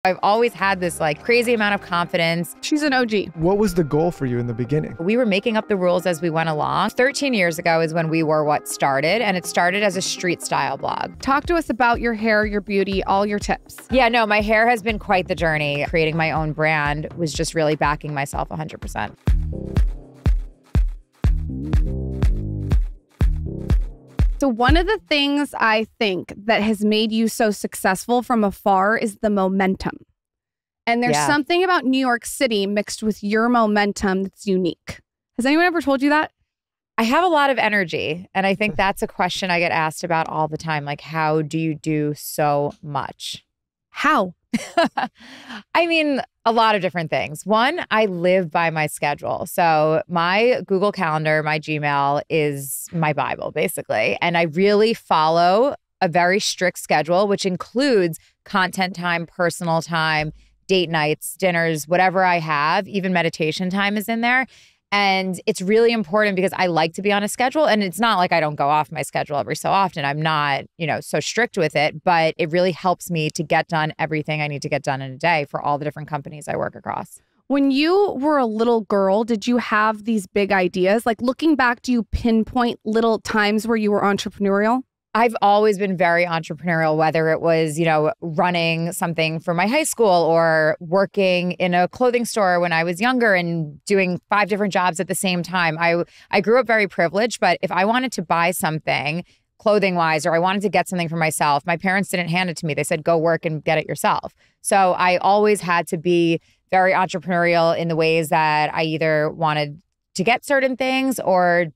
I've always had this like crazy amount of confidence. She's an OG. What was the goal for you in the beginning? We were making up the rules as we went along. 13 years ago is when We Were What started, and it started as a street style blog. Talk to us about your hair, your beauty, all your tips. Yeah, no, my hair has been quite the journey. Creating my own brand was just really backing myself 100%. So one of the things I think that has made you so successful from afar is the momentum. And there's something about New York City mixed with your momentum that's unique. Has anyone ever told you that? I have a lot of energy, and I think that's a question I get asked about all the time. Like, how do you do so much? How? I mean, a lot of different things. One, I live by my schedule. So my Google Calendar, my Gmail is my Bible, basically. And I really follow a very strict schedule, which includes content time, personal time, date nights, dinners, whatever I have, even meditation time is in there. And it's really important because I like to be on a schedule. And it's not like I don't go off my schedule every so often. I'm not, so strict with it, but it really helps me to get done everything I need to get done in a day for all the different companies I work across. When you were a little girl, did you have these big ideas? Like looking back, do you pinpoint little times where you were entrepreneurial? I've always been very entrepreneurial, whether it was, running something for my high school or working in a clothing store when I was younger and doing 5 different jobs at the same time. I grew up very privileged, but if I wanted to buy something clothing wise, or I wanted to get something for myself, my parents didn't hand it to me. They said, go work and get it yourself. So I always had to be very entrepreneurial in the ways that I either wanted to get certain things or,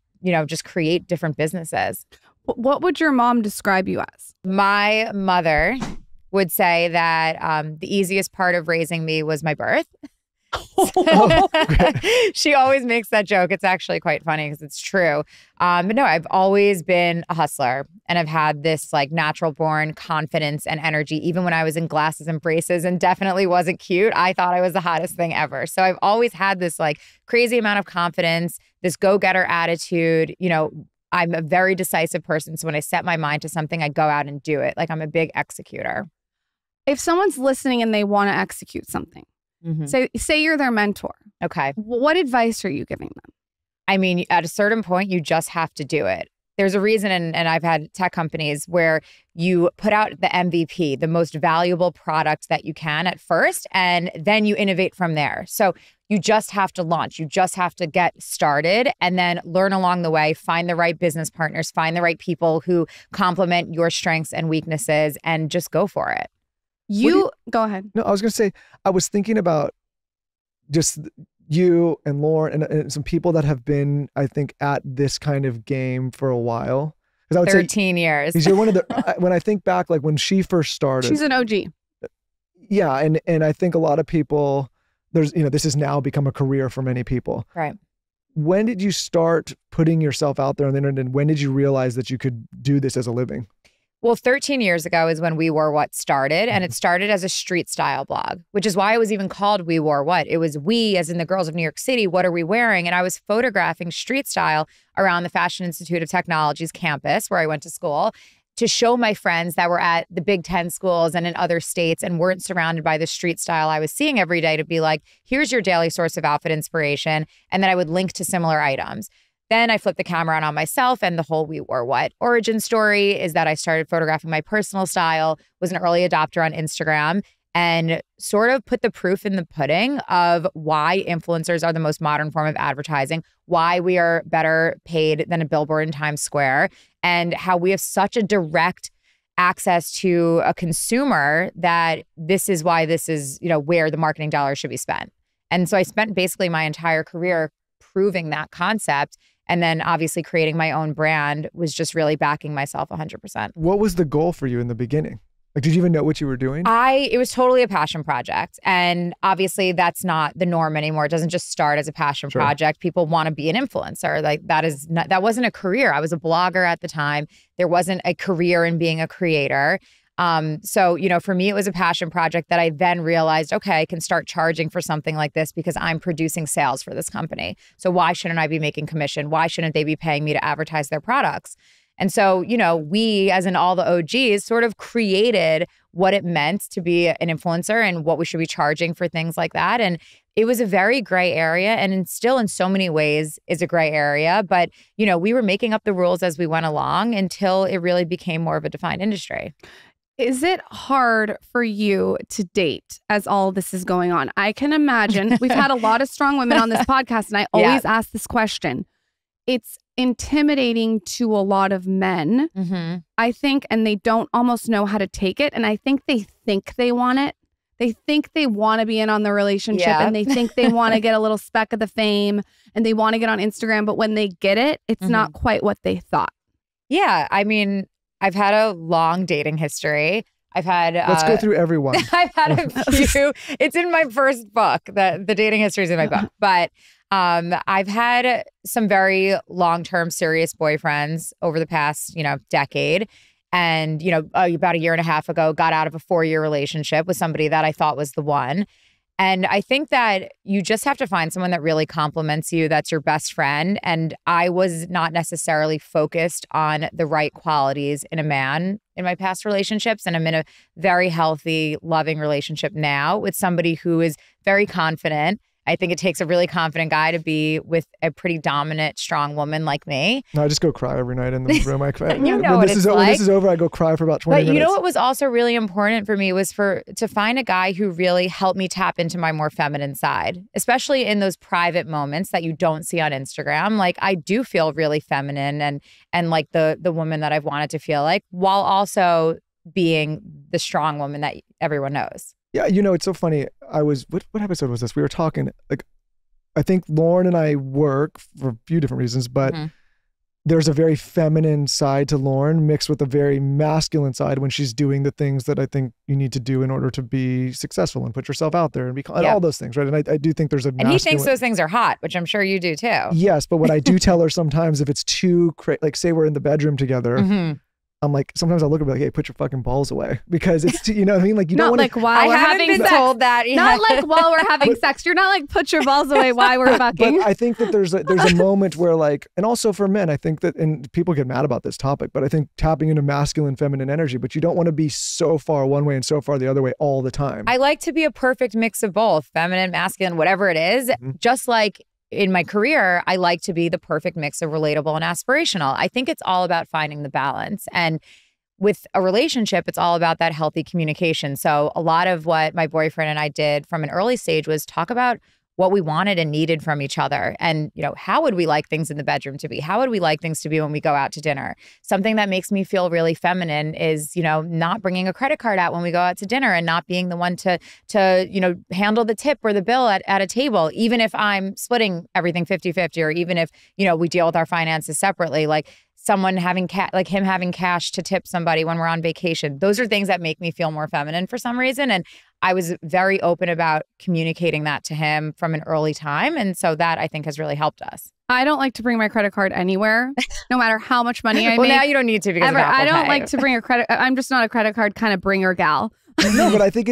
just create different businesses. What would your mom describe you as? My mother would say that the easiest part of raising me was my birth. She always makes that joke. It's actually quite funny because it's true. But no, I've always been a hustler, and I've had this like natural born confidence and energy. Even when I was in glasses and braces and definitely wasn't cute, I thought I was the hottest thing ever. So I've always had this like crazy amount of confidence, this go-getter attitude. I'm a very decisive person. So when I set my mind to something, I go out and do it. Like I'm a big executor. If someone's listening and they want to execute something, say you're their mentor. Okay. What advice are you giving them? I mean, at a certain point, you just have to do it. There's a reason, and I've had tech companies where you put out the MVP, the most valuable product that you can at first, and then you innovate from there. So you just have to launch. You just have to get started and then learn along the way, find the right business partners, find the right people who complement your strengths and weaknesses, and just go for it. Go ahead. No, I was going to say, I was thinking about just you and Lauren and some people that have been, I think, at this kind of game for a while. 13 years. Because you're one of the, when I think back, like when she first started. She's an OG. Yeah. And I think a lot of people, this has now become a career for many people. Right. When did you start putting yourself out there on the internet? And when did you realize that you could do this as a living? Well, 13 years ago is when We Were What started, and it started as a street style blog, which is why it was even called We Wore What. It was we, as in the girls of New York City, what are we wearing? And I was photographing street style around the Fashion Institute of Technology's campus where I went to school to show my friends that were at the Big Ten schools and in other states and weren't surrounded by the street style I was seeing every day, to be like, here's your daily source of outfit inspiration. And then I would link to similar items. Then I flipped the camera on myself, and the whole We Wore What origin story is that I started photographing my personal style, was an early adopter on Instagram, and sort of put the proof in the pudding of why influencers are the most modern form of advertising, why we are better paid than a billboard in Times Square, and how we have such a direct access to a consumer that this is why this is, where the marketing dollars should be spent. And so I spent basically my entire career proving that concept. And then obviously creating my own brand was just really backing myself 100%. What was the goal for you in the beginning? Like, did you even know what you were doing? It was totally a passion project. And obviously that's not the norm anymore. It doesn't just start as a passion project. People want to be an influencer. Like that wasn't a career. I was a blogger at the time. There wasn't a career in being a creator. So, for me, it was a passion project that I then realized, okay, I can start charging for something like this because I'm producing sales for this company. So why shouldn't I be making commission? Why shouldn't they be paying me to advertise their products? And so, we, as in all the OGs, sort of created what it meant to be an influencer and what we should be charging for things like that. And it was a very gray area, and still in so many ways is a gray area. But, we were making up the rules as we went along until it really became more of a defined industry. Is it hard for you to date as all this is going on? I can imagine we've had a lot of strong women on this podcast, and I always ask this question. It's intimidating to a lot of men, I think, and they don't almost know how to take it. And I think they want it. They think they want to be in on the relationship, and they think they want to get a little speck of the fame, and they want to get on Instagram. But when they get it, it's not quite what they thought. Yeah. I mean, I've had a long dating history. I've had... Let's go through everyone. I've had a few. It's in my first book. The dating history is in my book. But I've had some very long-term serious boyfriends over the past, decade. And, about a year and a half ago, got out of a 4-year relationship with somebody that I thought was the one. And I think that you just have to find someone that really compliments you, that's your best friend. And I was not necessarily focused on the right qualities in a man in my past relationships. And I'm in a very healthy, loving relationship now with somebody who is very confident. I think it takes a really confident guy to be with a pretty dominant, strong woman like me. No, I just go cry every night in the room. I cry. When this is over, I go cry for about 20 minutes. But you know what was also really important for me was to find a guy who really helped me tap into my more feminine side, especially in those private moments that you don't see on Instagram. Like, I do feel really feminine and like the woman that I've wanted to feel like, while also being the strong woman that everyone knows. Yeah, it's so funny. What episode was this? We were talking, like, I think Lauren and I work for a few different reasons, but there's a very feminine side to Lauren mixed with a very masculine side when she's doing the things that I think you need to do in order to be successful and put yourself out there and and all those things, right? And I do think there's a And he thinks those things are hot, which I'm sure you do too. Yes, but what I do tell her sometimes, if it's too like, say we're in the bedroom together, I'm like, sometimes I'll look at her like, hey, put your fucking balls away, because it's too, you know what I mean? Like, you don't want like while we're having sex. Told that. Yeah. Not like while we're having sex. You're not like, put your balls away while we're fucking. But I think that there's a moment where, like, and also for men, I think that, and people get mad about this topic, but I think tapping into masculine, feminine energy, but you don't want to be so far one way and so far the other way all the time. I like to be a perfect mix of both, feminine, masculine, whatever it is, just like in my career, I like to be the perfect mix of relatable and aspirational. I think it's all about finding the balance. And with a relationship, it's all about that healthy communication. So a lot of what my boyfriend and I did from an early stage was talk about what we wanted and needed from each other. And, how would we like things in the bedroom to be? How would we like things to be when we go out to dinner? Something that makes me feel really feminine is, not bringing a credit card out when we go out to dinner and not being the one to handle the tip or the bill at a table, even if I'm splitting everything 50-50, or even if, we deal with our finances separately. Like, someone having him having cash to tip somebody when we're on vacation. Those are things that make me feel more feminine for some reason. And I was very open about communicating that to him from an early time. And so that, I think, has really helped us. I don't like to bring my credit card anywhere, no matter how much money I make. Well, now you don't need to, because of Apple I don't Pay. like to bring a credit. I'm just not a credit card kind of bringer gal. No, but I think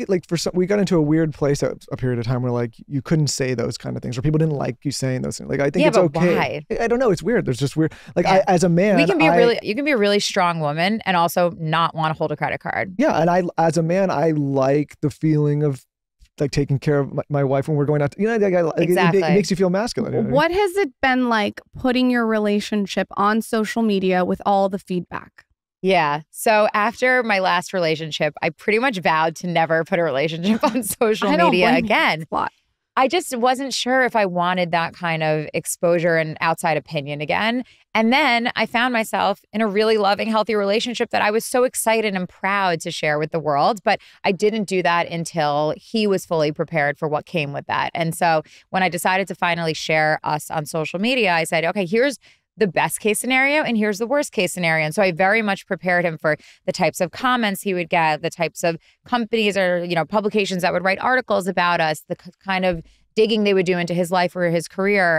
like for some, we got into a weird place at a period of time where, like, you couldn't say those kind of things, or people didn't like you saying those things. Like, I think it's okay. Why? I don't know. It's weird. There's just weird. Like, as a man, you can be a really strong woman and also not want to hold a credit card. Yeah, and as a man, I like the feeling of, like, taking care of my wife when we're going out. Exactly. It makes you feel masculine. What has it been like putting your relationship on social media with all the feedback? Yeah. So after my last relationship, I pretty much vowed to never put a relationship on social media again. I just wasn't sure if I wanted that kind of exposure and outside opinion again. And then I found myself in a really loving, healthy relationship that I was so excited and proud to share with the world. But I didn't do that until he was fully prepared for what came with that. And so when I decided to finally share us on social media, I said, okay, here's the best case scenario and here's the worst case scenario. And so I very much prepared him for the types of comments he would get, the types of companies or, publications that would write articles about us, the kind of digging they would do into his life or his career.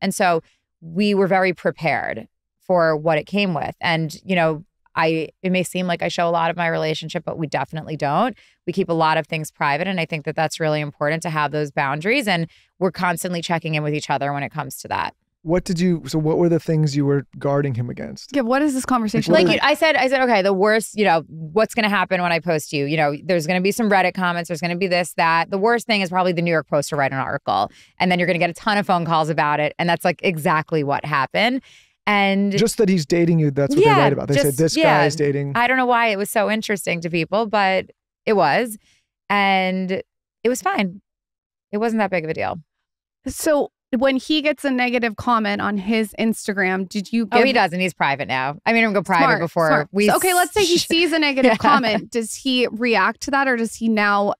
And so we were very prepared for what it came with. And, it may seem like I show a lot of my relationship, but we definitely don't. We keep a lot of things private. And I think that that's really important to have those boundaries. And we're constantly checking in with each other when it comes to that. what were the things you were guarding him against? Yeah, what is this conversation? I said, okay, the worst, what's going to happen when I post you? There's going to be some Reddit comments. There's going to be this, that. The worst thing is probably the New York Post to write an article. And then you're going to get a ton of phone calls about it. And that's like exactly what happened. And just that he's dating you, that's what they write about. They said this guy is dating. I don't know why it was so interesting to people, but it was. And it was fine. It wasn't that big of a deal. So when he gets a negative comment on his Instagram, did you give... Oh, he doesn't. He's private now. I made him go private before we... So, okay, let's say he sees a negative comment. Does he react to that, or does he know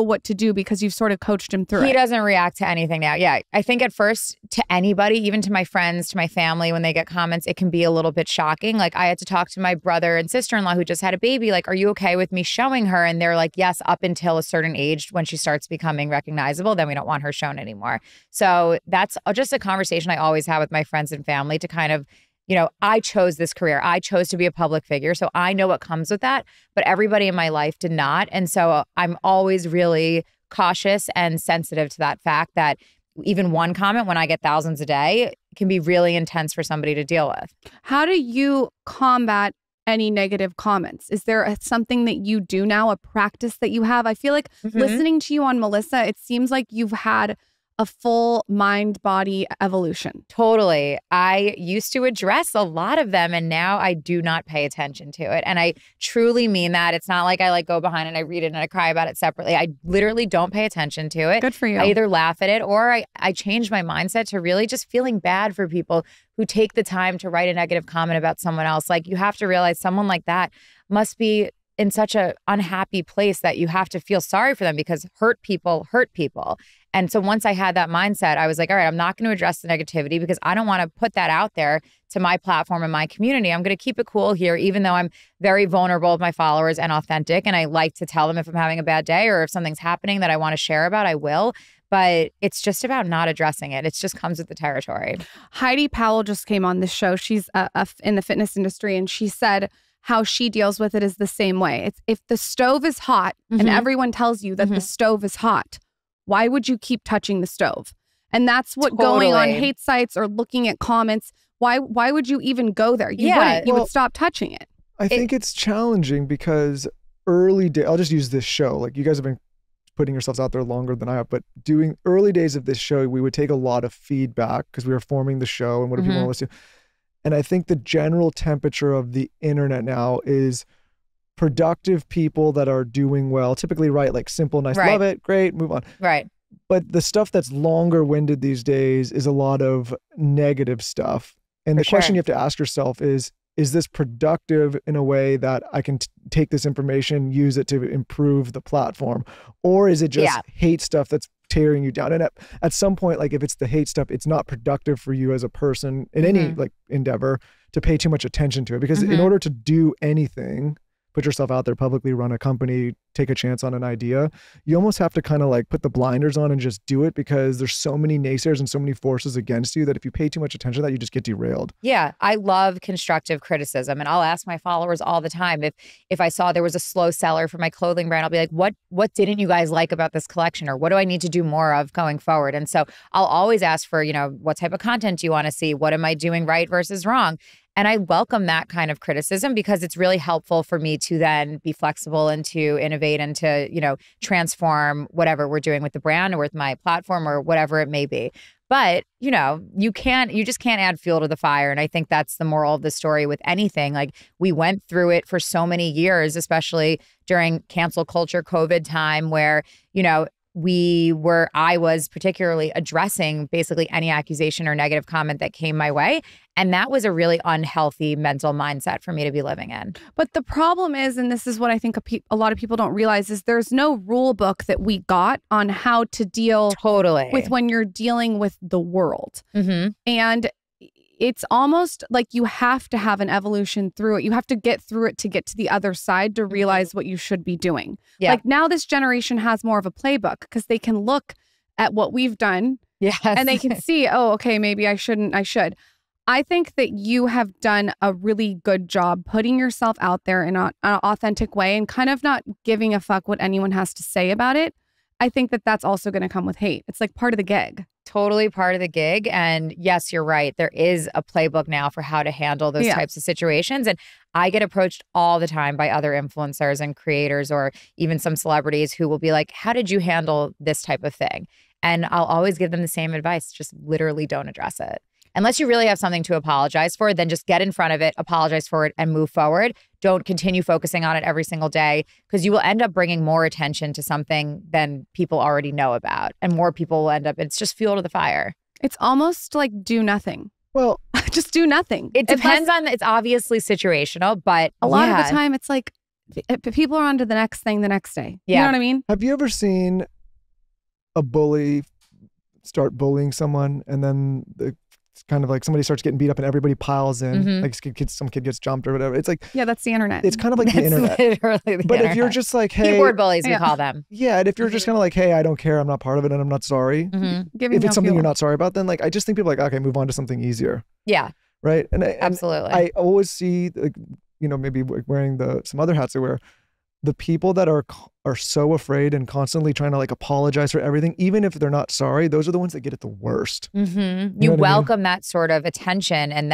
what to do because you've sort of coached him through it? He doesn't react to anything now. Yeah. I think at first to anybody, even to my friends, to my family, when they get comments, it can be a little bit shocking. Like I had to talk to my brother and sister-in-law who just had a baby. Like, are you okay with me showing her? And they're like, yes, up until a certain age, when she starts becoming recognizable, then we don't want her shown anymore. So that's just a conversation I always have with my friends and family to kind of, I chose this career. I chose to be a public figure. So I know what comes with that. But everybody in my life did not. And so I'm always really cautious and sensitive to that fact that even one comment, when I get thousands a day, can be really intense for somebody to deal with. How do you combat any negative comments? Is there something that you do now, a practice that you have? I feel like listening to you on Melissa, it seems like you've had a full mind-body evolution. Totally. I used to address a lot of them, and now I do not pay attention to it. And I truly mean that. It's not like I go behind and I read it and I cry about it separately. I literally don't pay attention to it. Good for you. I either laugh at it or I change my mindset to really just feeling bad for people who take the time to write a negative comment about someone else. Like, you have to realize someone like that must be in such an unhappy place that you have to feel sorry for them, because hurt people hurt people. And so once I had that mindset, I was like, all right, I'm not going to address the negativity because I don't want to put that out there to my platform and my community. I'm going to keep it cool here, even though I'm very vulnerable with my followers and authentic. And I like to tell them if I'm having a bad day or if something's happening that I want to share about, I will. But it's just about not addressing it. It just comes with the territory. Heidi Powell just came on this show. She's in the fitness industry, and she said how she deals with it is the same way. It's if the stove is hot and everyone tells you that the stove is hot, why would you keep touching the stove? And that's what going on hate sites or looking at comments, why would you even go there? You wouldn't. You would stop touching it. I think it's challenging because I'll just use this show. Like, you guys have been putting yourselves out there longer than I have, but doing early days of this show, we would take a lot of feedback because we were forming the show and what do people want to listen to. And I think the general temperature of the internet now is productive people that are doing well, typically write like simple, nice, love it, great, move on. Right. But the stuff that's longer winded these days is a lot of negative stuff. And the question you have to ask yourself is this productive in a way that I can take this information, use it to improve the platform? Or is it just hate stuff that's tearing you down? And at some point, like if it's the hate stuff, it's not productive for you as a person in any like endeavor to pay too much attention to it. Because in order to do anything, put yourself out there publicly, run a company, take a chance on an idea, you almost have to kind of like put the blinders on and just do it, because there's so many naysayers and so many forces against you that if you pay too much attention to that, you just get derailed. Yeah, I love constructive criticism, and I'll ask my followers all the time if I saw there was a slow seller for my clothing brand, I'll be like, what didn't you guys like about this collection, or what do I need to do more of going forward? And so I'll always ask for, what type of content do you want to see? What am I doing right versus wrong? And I welcome that kind of criticism because it's really helpful for me to then be flexible and to innovate and to, transform whatever we're doing with the brand or with my platform or whatever it may be. But, you just can't add fuel to the fire. And I think that's the moral of the story with anything. Like, we went through it for so many years, especially during cancel culture COVID time where, I was particularly addressing basically any accusation or negative comment that came my way. And that was a really unhealthy mental mindset for me to be living in. But the problem is, and this is what I think a lot of people don't realize, is there's no rule book that we got on how to deal with when you're dealing with the world. And it's almost like you have to have an evolution through it. You have to get through it to get to the other side to realize what you should be doing. Yeah. Like, now this generation has more of a playbook because they can look at what we've done and they can see, oh, okay, maybe I shouldn't, I should. I think that you have done a really good job putting yourself out there in an authentic way and kind of not giving a fuck what anyone has to say about it. I think that that's also going to come with hate. It's like part of the gig. totally part of the gig. And yes, you're right. There is a playbook now for how to handle those types of situations. And I get approached all the time by other influencers and creators or even some celebrities who will be like, how did you handle this type of thing? And I'll always give them the same advice. Just literally don't address it. Unless you really have something to apologize for, then just get in front of it, apologize for it, and move forward. Don't continue focusing on it every single day because you will end up bringing more attention to something than people already know about. And more people will end up, it's just fuel to the fire. It's almost like do nothing. Well, just do nothing. It depends on, it's obviously situational, but a lot of the time it's like people are on to the next thing the next day. Yeah. You know what I mean? Have you ever seen a bully start bullying someone and then it's kind of like somebody starts getting beat up and everybody piles in, like some kid gets jumped or whatever. It's like, yeah, that's the internet. It's kind of like the internet. Literally the but internet. if you're just like, hey, keyboard bullies, we call them. Yeah, and if you're just kind of like, hey, I don't care, I'm not part of it, and I'm not sorry. If it's something you're not sorry about, then like I just think people are like, okay, move on to something easier. Yeah. Right. And absolutely. I always see, like, maybe wearing some other hats I wear. The people that are so afraid and constantly trying to like apologize for everything, even if they're not sorry, those are the ones that get it the worst. You welcome that sort of attention and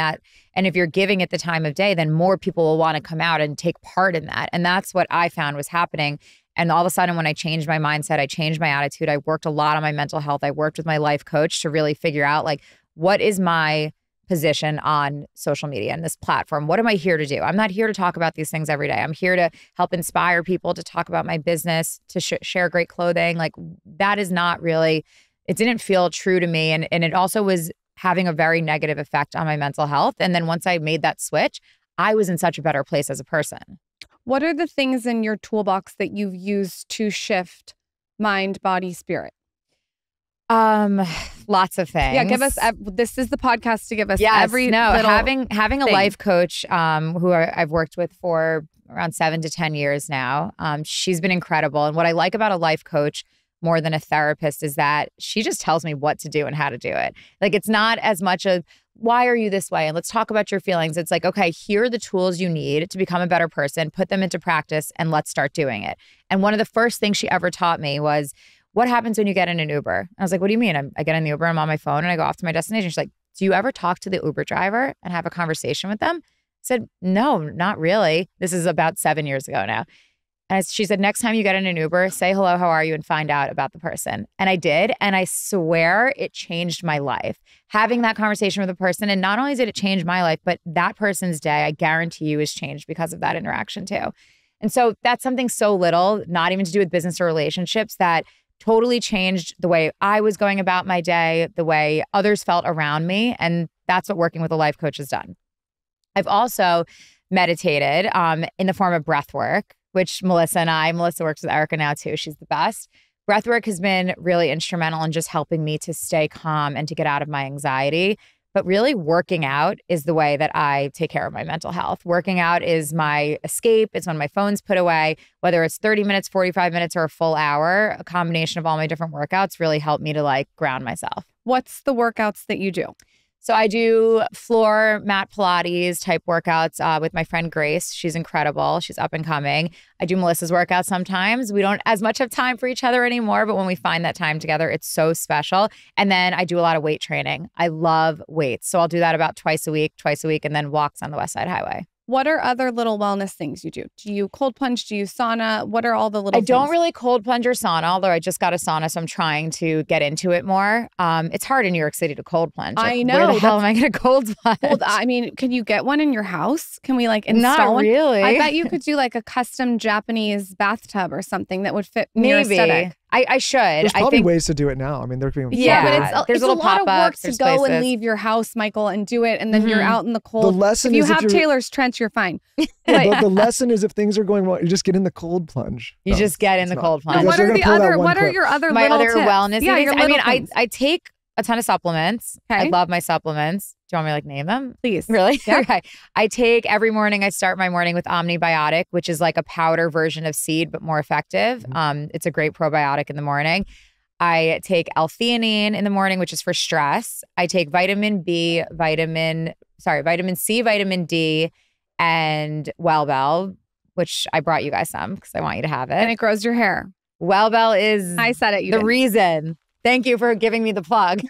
if you're giving it the time of day, then more people will want to come out and take part in that. And that's what I found was happening. And all of a sudden, when I changed my mindset, I changed my attitude, I worked a lot on my mental health. I worked with my life coach to really figure out like, what is my position on social media and this platform? What am I here to do? I'm not here to talk about these things every day. I'm here to help inspire people to talk about my business, to share great clothing. Like that is not really, it didn't feel true to me. And it also was having a very negative effect on my mental health. And then once I made that switch, I was in such a better place as a person. What are the things in your toolbox that you've used to shift mind, body, spirit? Lots of things. Yeah, give us. This is the podcast to give us every. Having a life coach, who I've worked with for around 7 to 10 years now. She's been incredible, and what I like about a life coach more than a therapist is that she just tells me what to do and how to do it. Like it's not as much of why are you this way and let's talk about your feelings. It's like, okay, here are the tools you need to become a better person. Put them into practice and let's start doing it. And one of the first things she ever taught me was, what happens when you get in an Uber? I was like, what do you mean? I get in the Uber, I'm on my phone and I go off to my destination. She's like, do you ever talk to the Uber driver and have a conversation with them? I said, no, not really. This is about 7 years ago now. And she said, next time you get in an Uber, say hello, how are you? And find out about the person. And I did. And I swear it changed my life. Having that conversation with a person. And not only did it change my life, but that person's day, I guarantee you, is changed because of that interaction too. And so that's something so little, not even to do with business or relationships, that totally changed the way I was going about my day, the way others felt around me. And that's what working with a life coach has done. I've also meditated in the form of breath work, which Melissa works with Erica now too. She's the best. Breath work has been really instrumental in just helping me to stay calm and to get out of my anxiety. But really working out is the way that I take care of my mental health. Working out is my escape. It's when my phone's put away, whether it's 30 minutes, 45 minutes, or a full hour. A combination of all my different workouts really help me to like ground myself. What's the workouts that you do? So I do floor mat Pilates type workouts with my friend Grace. She's incredible. She's up and coming. I do Melissa's workouts sometimes. We don't as much have time for each other anymore, but when we find that time together, it's so special. And then I do a lot of weight training. I love weights. So I'll do that about twice a week, and then walks on the West Side Highway. What are other little wellness things you do? Do you cold plunge? Do you sauna? What are all the little I don't really cold plunge or sauna, although I just got a sauna, so I'm trying to get into it more. It's hard in New York City to cold plunge. Like, I know. Where the hell am I going to cold plunge? Well, I mean, can you get one in your house? Can we like install Not one? really. I bet you could do like a custom Japanese bathtub or something that would fit your Maybe. aesthetic. I should. There's probably I think ways to do it now. I mean, there could be but there's it's a lot of work to go places. and leave your house, Michael, and do it, and then you're out in the cold. The lesson if you is have Taylor's trench, you're fine. The lesson is if things are going wrong, you just get in the cold plunge. You just get in the cold plunge. No, what are your other my little other tips? wellness Yeah, things? your I mean, things. I take a ton of supplements. Okay. I love my supplements. Do you want me to like name them? Please. Really? Yeah. Okay. I take every morning, I start my morning with Omnibiotic, which is like a powder version of seed, but more effective. It's a great probiotic in the morning. I take L-theanine in the morning, which is for stress. I take vitamin C, vitamin D, and Wellbell, which I brought you guys some because I want you to have it. And it grows your hair. Wellbell is I said it. the reason Thank you for giving me the plug.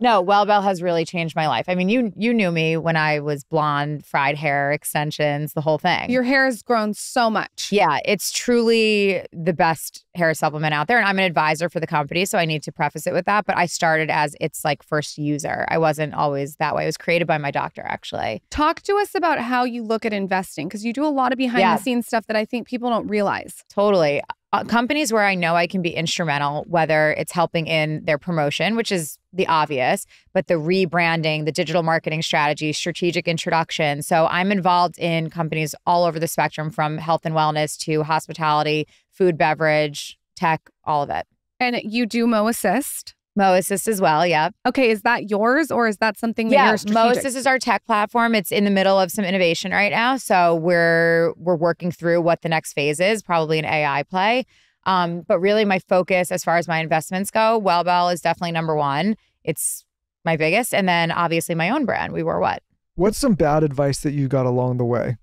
No, Wellbell has really changed my life. I mean, you knew me when I was blonde, fried hair, extensions, the whole thing. Your hair has grown so much. Yeah, it's truly the best hair supplement out there. And I'm an advisor for the company, so I need to preface it with that. But I started as its like first user. I wasn't always that way. It was created by my doctor, actually. Talk to us about how you look at investing, because you do a lot of behind the scenes stuff that I think people don't realize. Totally. Companies where I know I can be instrumental, whether it's helping in their promotion, which is the obvious, but the rebranding, the digital marketing strategy, strategic introduction. So I'm involved in companies all over the spectrum, from health and wellness to hospitality, food, beverage, tech, all of it. And you do Mo Assist. Mo Assist as well, yeah. Okay, is that yours, or is that something that you're strategic? Mo Assist is our tech platform. It's in the middle of some innovation right now. So we're working through what the next phase is, probably an AI play. But really my focus as far as my investments go, Wellbell is definitely number one. It's my biggest. And then obviously my own brand, We Wore What. What's some bad advice that you got along the way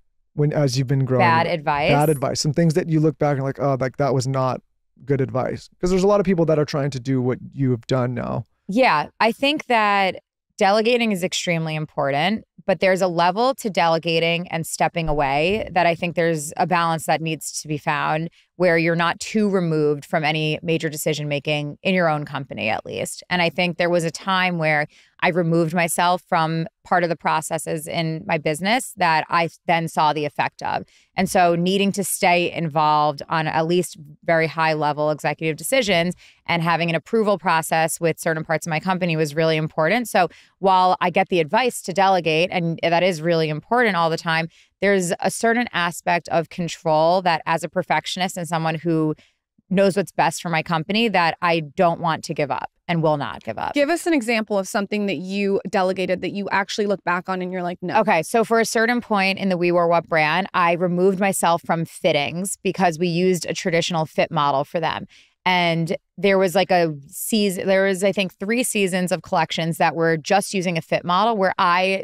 as you've been growing? Bad advice? Bad advice. Some things that you look back and like, oh, like that was not good advice. Because there's a lot of people that are trying to do what you have done now. Yeah, I think that delegating is extremely important, but there's a level to delegating and stepping away that I think there's a balance that needs to be found, where you're not too removed from any major decision making in your own company, at least. And I think there was a time where I removed myself from part of the processes in my business that I then saw the effect of. And so needing to stay involved on at least very high level executive decisions and having an approval process with certain parts of my company was really important. So while I get the advice to delegate, and that is really important all the time, there's a certain aspect of control that, as a perfectionist and someone who knows what's best for my company, that I don't want to give up and will not give up. Give us an example of something that you delegated that you actually look back on and you're like, no. Okay, so for a certain point in the We Wore What brand, I removed myself from fittings because we used a traditional fit model for them. And there was like a season, there was, I think, 3 seasons of collections that were just using a fit model where I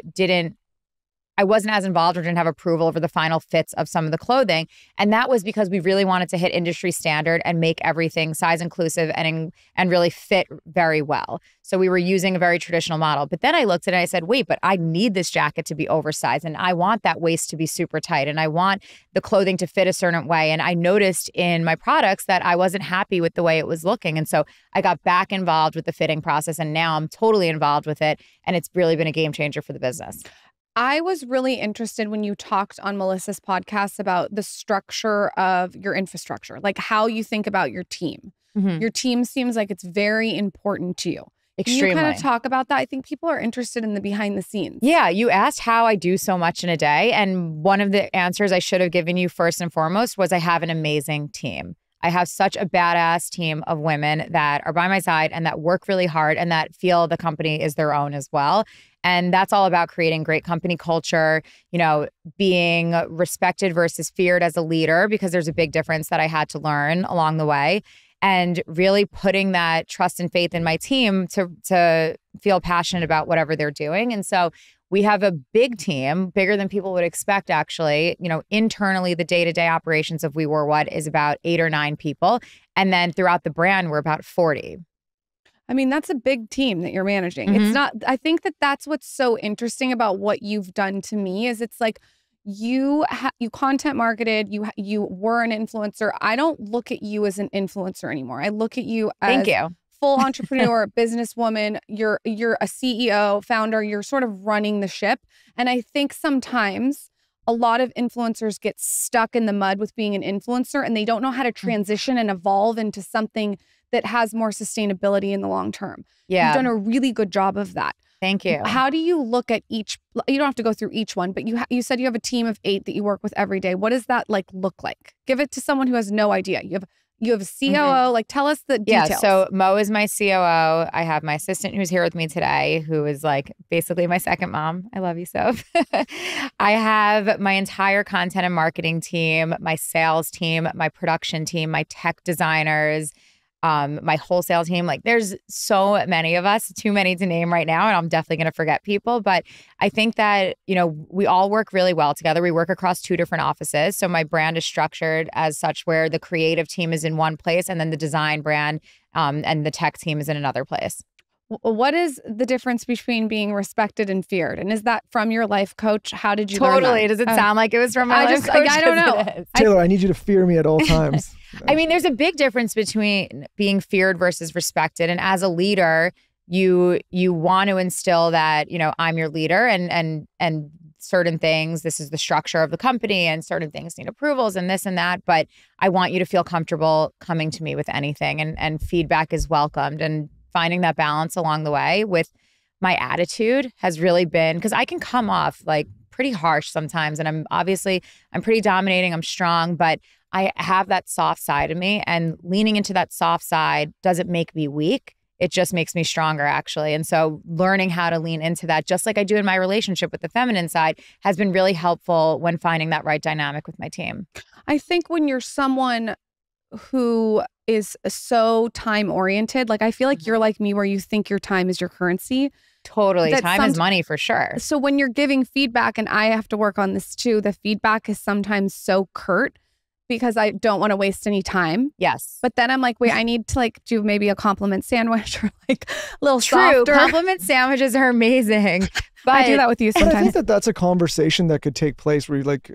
wasn't as involved or didn't have approval over the final fits of some of the clothing. And that was because we really wanted to hit industry standard and make everything size inclusive and really fit very well. So we were using a very traditional model. But then I looked at it and I said, wait, but I need this jacket to be oversized, and I want that waist to be super tight, and I want the clothing to fit a certain way. And I noticed in my products that I wasn't happy with the way it was looking. And so I got back involved with the fitting process, and now I'm totally involved with it. And it's really been a game changer for the business. I was really interested when you talked on Melissa's podcast about the structure of your infrastructure, like how you think about your team. Mm-hmm. Your team seems like it's very important to you. Extremely. Can you kind of talk about that? I think people are interested in the behind the scenes. Yeah, you asked how I do so much in a day. And one of the answers I should have given you first and foremost was I have an amazing team. I have such a badass team of women that are by my side and that work really hard and that feel the company is their own as well. And that's all about creating great company culture, being respected versus feared as a leader, because there's a big difference that I had to learn along the way. And really putting that trust and faith in my team to feel passionate about whatever they're doing. And so we have a big team, bigger than people would expect, actually. Internally, the day-to-day operations of We Wore What is about 8 or 9 people. And then throughout the brand, we're about 40. I mean, that's a big team that you're managing. Mm-hmm. It's not, I think that's what's so interesting about what you've done to me is it's like you content marketed, you were an influencer. I don't look at you as an influencer anymore. I look at you as full entrepreneur, businesswoman. You're a CEO, founder. You're sort of running the ship. And I think sometimes a lot of influencers get stuck in the mud with being an influencer, and they don't know how to transition and evolve into something that has more sustainability in the long term. Yeah. You've done a really good job of that. Thank you. How do you look at each, you don't have to go through each one, but you said you have a team of 8 that you work with every day. What does that look like? Give it to someone who has no idea. You have a COO, mm-hmm. Tell us the details. Yeah, so Mo is my COO. I have my assistant who's here with me today, who is basically my second mom. I love you, Soph. I have my entire content and marketing team, my sales team, my production team, my tech designers. my wholesale team. Like there's so many of us, too many to name right now. And I'm definitely going to forget people. But I think that, we all work really well together. We work across 2 different offices. So my brand is structured as such where the creative team is in one place and then the design brand and the tech team is in another place. What is the difference between being respected and feared? And is that from your life coach? How did you learn that? Totally. Does it sound like it was from my life coach? I don't know. Taylor, I need you to fear me at all times. I mean, there's a big difference between being feared versus respected. And as a leader, you want to instill that, I'm your leader and certain things, this is the structure of the company and certain things need approvals and this and that. But I want you to feel comfortable coming to me with anything and feedback is welcomed. And finding that balance along the way with my attitude has really been, because I can come off like pretty harsh sometimes. And I'm pretty dominating, I'm strong, but I have that soft side of me, and leaning into that soft side doesn't make me weak. It just makes me stronger, actually. And so learning how to lean into that, just like I do in my relationship with the feminine side, has been really helpful when finding that right dynamic with my team. I think when you're someone who is so time oriented, like I feel like you're like me where you think your time is your currency. Totally. Time is money for sure. So when you're giving feedback, and I have to work on this too, the feedback is sometimes so curt because I don't want to waste any time. Yes. But then I'm like, wait, I need to like do maybe a compliment sandwich or like a little softer. Compliment sandwiches are amazing. But I do that with you sometimes. But I think that that's a conversation that could take place where you like,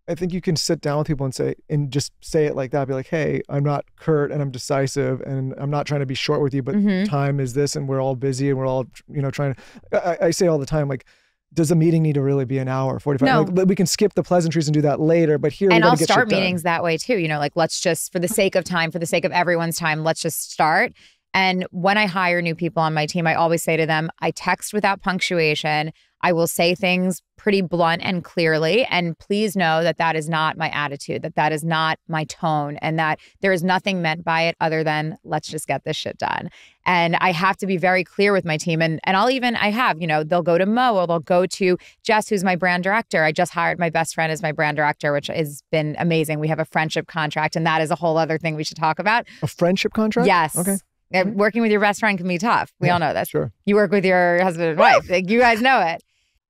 I think you can sit down with people and just say it like that. Be like, hey, I'm not curt and I'm decisive and I'm not trying to be short with you, but time is this and we're all busy and we're all, trying to, I say all the time, like, does the meeting need to really be an hour, 45? No. Like, but we can skip the pleasantries and do that later. But here, and I'll start meetings that way too. Like, let's just, for the sake of time, for the sake of everyone's time, let's just start. And when I hire new people on my team, I always say to them, I text without punctuation. I will say things pretty blunt and clearly. And please know that that is not my attitude, that is not my tone, and that there is nothing meant by it other than let's just get this shit done. And I have to be very clear with my team. And they'll go to Mo or they'll go to Jess, who's my brand director. I just hired my best friend as my brand director, which has been amazing. We have a friendship contract, and that is a whole other thing we should talk about. A friendship contract? Yes. Okay. Working with your best friend can be tough. We all know this. Sure. You work with your husband and wife. Like, you guys know it.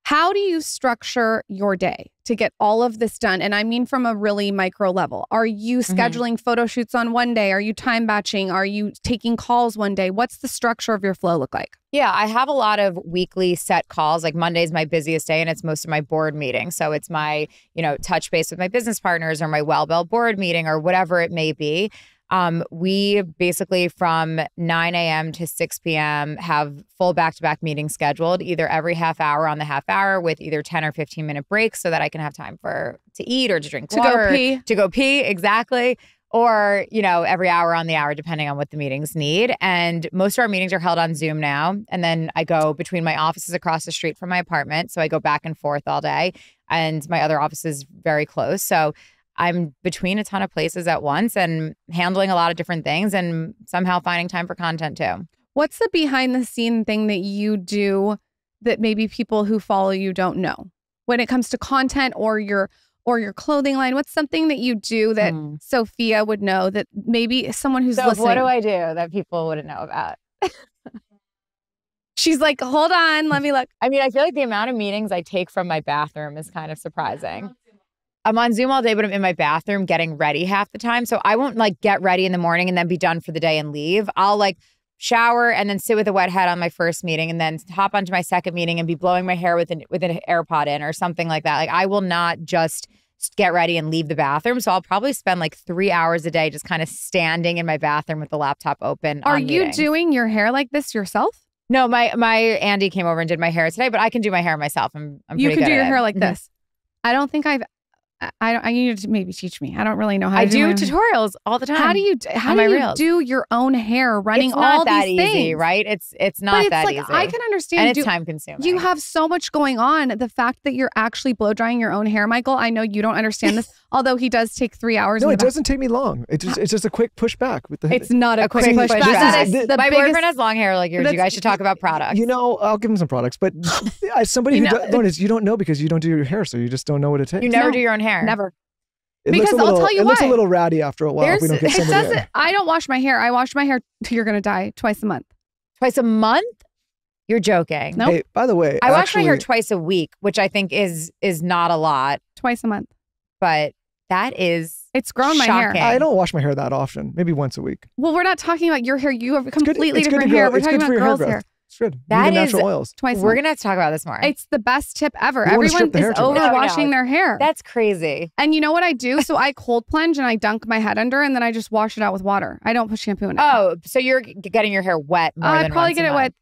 How do you structure your day to get all of this done? And I mean from a really micro level. Are you scheduling photo shoots on one day? Are you time batching? Are you taking calls one day? What's the structure of your flow look like? Yeah, I have a lot of weekly set calls. Like Monday's my busiest day and it's most of my board meetings. So it's my, touch base with my business partners or my Wellbell board meeting or whatever it may be. We basically from 9 a.m. to 6 p.m. have full back-to-back meetings scheduled, either every half hour on the half hour with either 10 or 15 minute breaks so that I can have time to eat or to drink water. To go pee, exactly. Or, every hour on the hour, depending on what the meetings need. And most of our meetings are held on Zoom now. And then I go between my offices across the street from my apartment. So I go back and forth all day. And my other office is very close. So I'm between a ton of places at once and handling a lot of different things and somehow finding time for content too. What's the behind the scene thing that you do that maybe people who follow you don't know when it comes to content or your clothing line? What's something that you do that Sophia would know that maybe someone who's listening? What do I do that people wouldn't know about? She's like, hold on, let me look. I mean, I feel like the amount of meetings I take from my bathroom is kind of surprising. I'm on Zoom all day, but I'm in my bathroom getting ready half the time. So I won't like get ready in the morning and then be done for the day and leave. I'll like shower and then sit with a wet head on my first meeting and then hop onto my second meeting and be blowing my hair with an AirPod in or something like that. Like I will not just get ready and leave the bathroom. So I'll probably spend like 3 hours a day just kind of standing in my bathroom with the laptop open. Are you doing your hair like this yourself? No, my Andy came over and did my hair today, but I can do my hair myself. I'm you pretty can good do your at hair it. like this. I don't think I need you to maybe teach me. I don't really know how to I do tutorials all the time. How do you do your own hair running all these things? It's not that easy, right? It's not that easy. I can understand. And it's time consuming. You have so much going on. The fact that you're actually blow drying your own hair, Michael, I know you don't understand this, although he does take 3 hours. No, it doesn't take me long. It's just a quick pushback with the. It's not a quick pushback. My boyfriend has long hair like yours. You guys should talk about products. I'll give him some products, but as somebody who you don't know because you don't do your hair, so you just don't know what it takes. You never do your own hair. Never. Because I'll tell you it why. looks a little ratty after a while if we don't get It doesn't. I don't wash my hair. I wash my hair till you're going to die twice a month. Twice a month? You're joking. Nope. Hey, by the way, I wash my hair twice a week, which I think is not a lot. Twice a month. But that is it's grown shocking. my hair. I don't wash my hair that often. Maybe once a week. Well, we're not talking about your hair. You have completely different hair. We're talking about girls' hair. It's good. That is natural oils. Twice. We're gonna have to talk about this more. It's the best tip ever. Everyone is over washing their hair. That's crazy. And you know what I do? So I cold plunge and I dunk my head under, and then I just wash it out with water. I don't put shampoo in it. Oh, so you're getting your hair wet more than I probably once get a it month.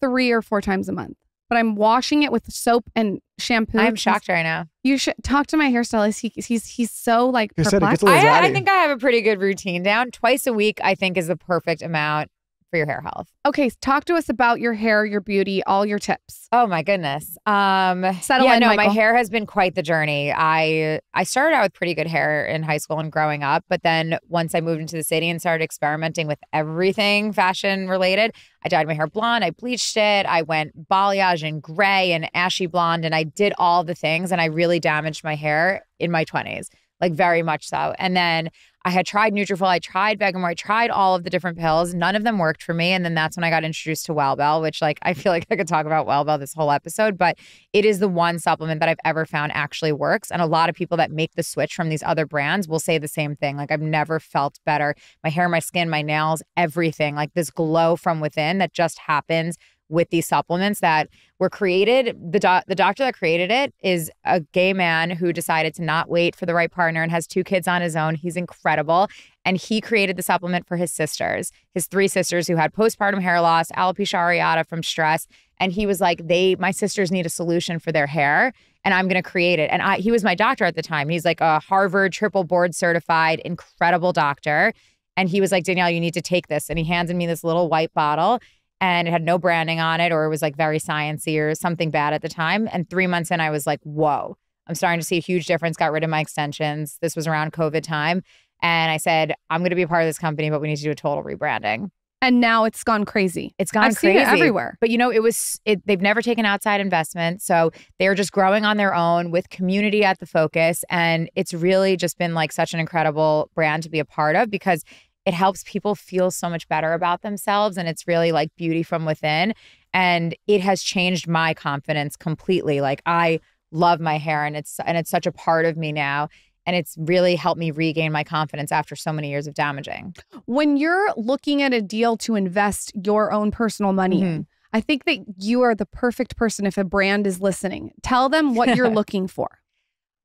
wet 3 or 4 times a month. But I'm washing it with soap and shampoo. I'm shocked right now. You should talk to my hairstylist. He's so like perplexed. I think I have a pretty good routine down. Twice a week, I think, is the perfect amount for your hair health. Okay, talk to us about your hair, your beauty, all your tips. Oh my goodness. Settle in, my Michael. hair has been quite the journey. I started out with pretty good hair in high school and growing up, but then once I moved into the city and started experimenting with everything fashion related, I dyed my hair blonde, I bleached it, I went balayage and gray and ashy blonde, and I did all the things, and I really damaged my hair in my 20s. Like very much so. And then I had tried Nutrafol, I tried Vegamore, I tried all of the different pills. None of them worked for me. And then that's when I got introduced to Wellbell, which like I feel like I could talk about Wellbell this whole episode, but it is the one supplement that I've ever found actually works. And a lot of people that make the switch from these other brands will say the same thing. Like I've never felt better. My hair, my skin, my nails, everything. Like this glow from within that just happens with these supplements that were created. The doctor that created it is a gay man who decided to not wait for the right partner and has 2 kids on his own. He's incredible. And he created the supplement for his sisters, his 3 sisters who had postpartum hair loss, alopecia areata from stress. And he was like, my sisters need a solution for their hair and I'm going to create it. And he was my doctor at the time. He's like a Harvard triple board certified, incredible doctor. And he was like, Danielle, you need to take this. And he handed me this little white bottle. And it had no branding on it, or it was like very sciencey or something bad at the time. And 3 months in, I was like, whoa, I'm starting to see a huge difference. Got rid of my extensions. This was around COVID time. And I said, I'm going to be a part of this company, but we need to do a total rebranding. And now it's gone crazy. It's gone I've crazy. seen it everywhere. But you know, they've never taken outside investment. So they're just growing on their own with community at the focus. And it's really just been like such an incredible brand to be a part of because it helps people feel so much better about themselves. And it's really like beauty from within. And it has changed my confidence completely. Like I love my hair and it's such a part of me now. And it's really helped me regain my confidence after so many years of damaging. When you're looking at a deal to invest your own personal money in, I think that you are the perfect person if a brand is listening. Tell them what you're looking for.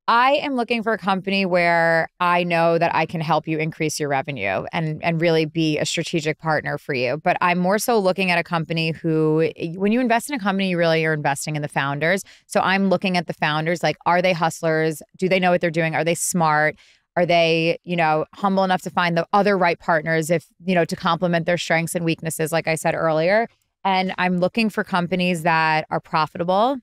I am looking for a company where I know that I can help you increase your revenue and really be a strategic partner for you. But I'm more so looking at a company who, when you invest in a company, you really are investing in the founders. So I'm looking at the founders, like, are they hustlers? Do they know what they're doing? Are they smart? Are they, humble enough to find the other right partners to complement their strengths and weaknesses, like I said earlier? And I'm looking for companies that are profitable,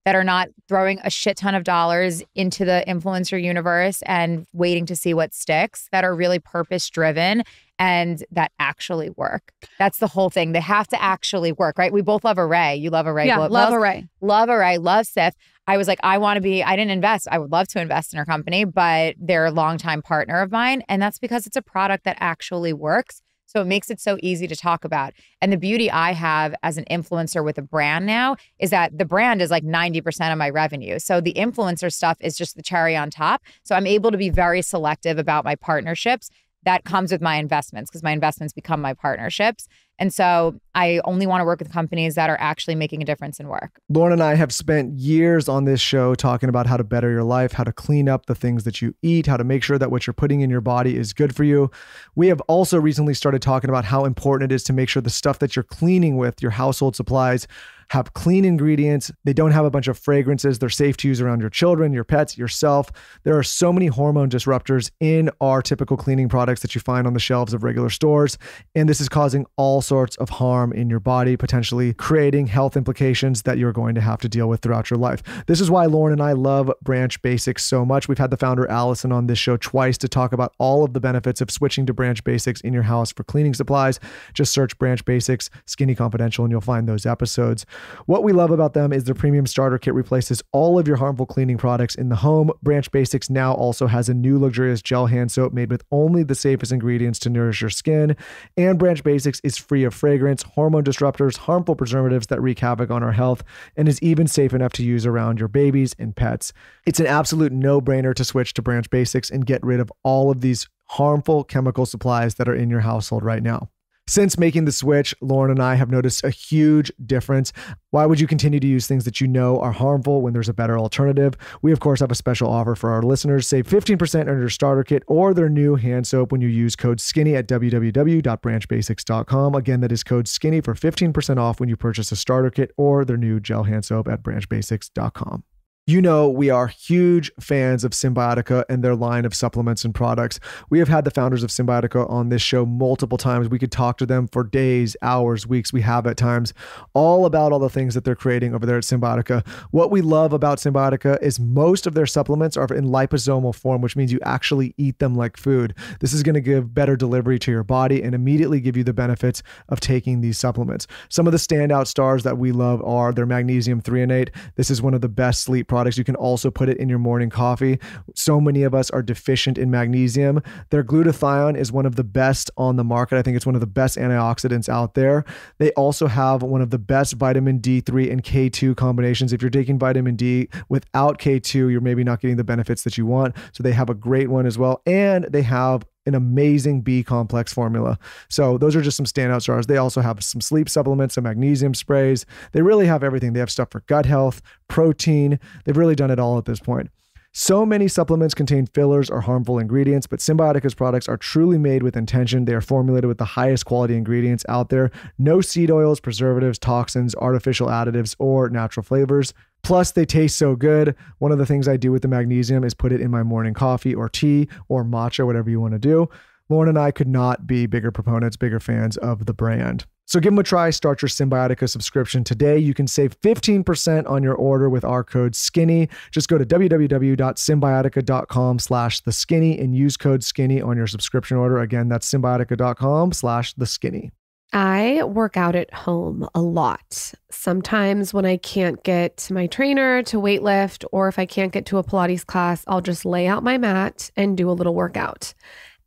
that are not throwing a shit ton of dollars into the influencer universe and waiting to see what sticks, that are really purpose-driven and that actually work. That's the whole thing. They have to actually work, right? We both love Array. You love Array. Yeah, love Array. Love Array. Love Sif. I was like, I didn't invest. I would love to invest in our company, but they're a longtime partner of mine. And that's because it's a product that actually works. So it makes it so easy to talk about. And the beauty I have as an influencer with a brand now is that the brand is like 90% of my revenue. So the influencer stuff is just the cherry on top. So I'm able to be very selective about my partnerships. That comes with my investments because my investments become my partnerships. And so I only want to work with companies that are actually making a difference in work. Lauren and I have spent years on this show talking about how to better your life, how to clean up the things that you eat, how to make sure that what you're putting in your body is good for you. We have also recently started talking about how important it is to make sure the stuff that you're cleaning with, your household supplies, have clean ingredients. They don't have a bunch of fragrances. They're safe to use around your children, your pets, yourself. There are so many hormone disruptors in our typical cleaning products that you find on the shelves of regular stores. And this is causing all sorts of harm in your body, potentially creating health implications that you're going to have to deal with throughout your life. This is why Lauren and I love Branch Basics so much. We've had the founder Allison on this show twice to talk about all of the benefits of switching to Branch Basics in your house for cleaning supplies. Just search Branch Basics, Skinny Confidential, and you'll find those episodes. What we love about them is their premium starter kit replaces all of your harmful cleaning products in the home. Branch Basics now also has a new luxurious gel hand soap made with only the safest ingredients to nourish your skin. And Branch Basics is free of fragrance, hormone disruptors, harmful preservatives that wreak havoc on our health, and is even safe enough to use around your babies and pets. It's an absolute no-brainer to switch to Branch Basics and get rid of all of these harmful chemical supplies that are in your household right now. Since making the switch, Lauren and I have noticed a huge difference. Why would you continue to use things that you know are harmful when there's a better alternative? We, of course, have a special offer for our listeners. Save 15% on your starter kit or their new hand soap when you use code SKINNY at www.branchbasics.com. Again, that is code SKINNY for 15% off when you purchase a starter kit or their new gel hand soap at branchbasics.com. You know, we are huge fans of Symbiotica and their line of supplements and products. We have had the founders of Symbiotica on this show multiple times. We could talk to them for days, hours, weeks. We have at times all about all the things that they're creating over there at Symbiotica. What we love about Symbiotica is most of their supplements are in liposomal form, which means you actually eat them like food. This is going to give better delivery to your body and immediately give you the benefits of taking these supplements. Some of the standout stars that we love are their magnesium threonate. This is one of the best sleep products. You can also put it in your morning coffee. So many of us are deficient in magnesium. Their glutathione is one of the best on the market. I think it's one of the best antioxidants out there. They also have one of the best vitamin D3 and K2 combinations. If you're taking vitamin D without K2, you're maybe not getting the benefits that you want. So they have a great one as well. And they have an amazing B complex formula. So those are just some standout stars. They also have some sleep supplements, some magnesium sprays. They really have everything. They have stuff for gut health, protein. They've really done it all at this point. So many supplements contain fillers or harmful ingredients, but Symbiotica's products are truly made with intention. They are formulated with the highest quality ingredients out there. No seed oils, preservatives, toxins, artificial additives, or natural flavors. Plus, they taste so good. One of the things I do with the magnesium is put it in my morning coffee or tea or matcha, whatever you want to do. Lauren and I could not be bigger proponents, bigger fans of the brand. So give them a try. Start your Symbiotica subscription today. You can save 15% on your order with our code SKINNY. Just go to www.symbiotica.com/theskinny and use code SKINNY on your subscription order. Again, that's symbiotica.com/theskinny. I work out at home a lot. Sometimes when I can't get my trainer to weight lift, or if I can't get to a Pilates class, I'll just lay out my mat and do a little workout.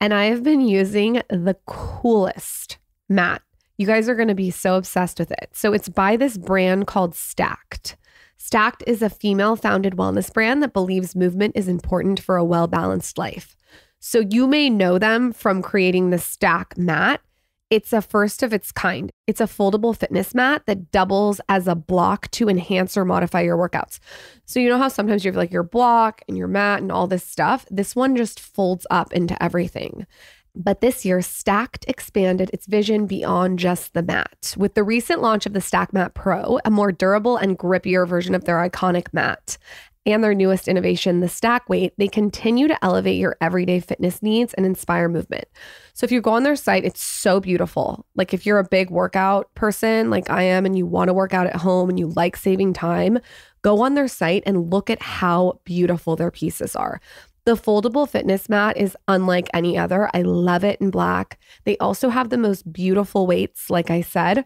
And I have been using the coolest mat. You guys are going to be so obsessed with it. So it's by this brand called Stacked. Stacked is a female-founded wellness brand that believes movement is important for a well-balanced life. So you may know them from creating the Stack mat. It's a first of its kind. It's a foldable fitness mat that doubles as a block to enhance or modify your workouts. So you know how sometimes you have like your block and your mat and all this stuff? This one just folds up into everything. But this year, Stacked expanded its vision beyond just the mat. With the recent launch of the Stack Mat Pro, a more durable and grippier version of their iconic mat, and their newest innovation, the Stack Weight, they continue to elevate your everyday fitness needs and inspire movement. So if you go on their site, it's so beautiful. Like if you're a big workout person like I am and you want to work out at home and you like saving time, go on their site and look at how beautiful their pieces are. The foldable fitness mat is unlike any other. I love it in black. They also have the most beautiful weights, like I said.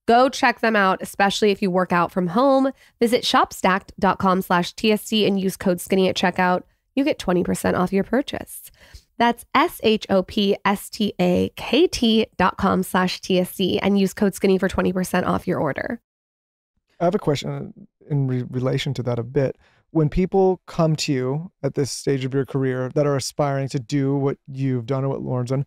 Go check them out, especially if you work out from home. Visit shopstacked.com/TSC and use code SKINNY at checkout. You get 20% off your purchase. That's shopstacked.com/TSC and use code SKINNY for 20% off your order. I have a question in relation to that a bit. When people come to you at this stage of your career that are aspiring to do what you've done or what Lauren's done,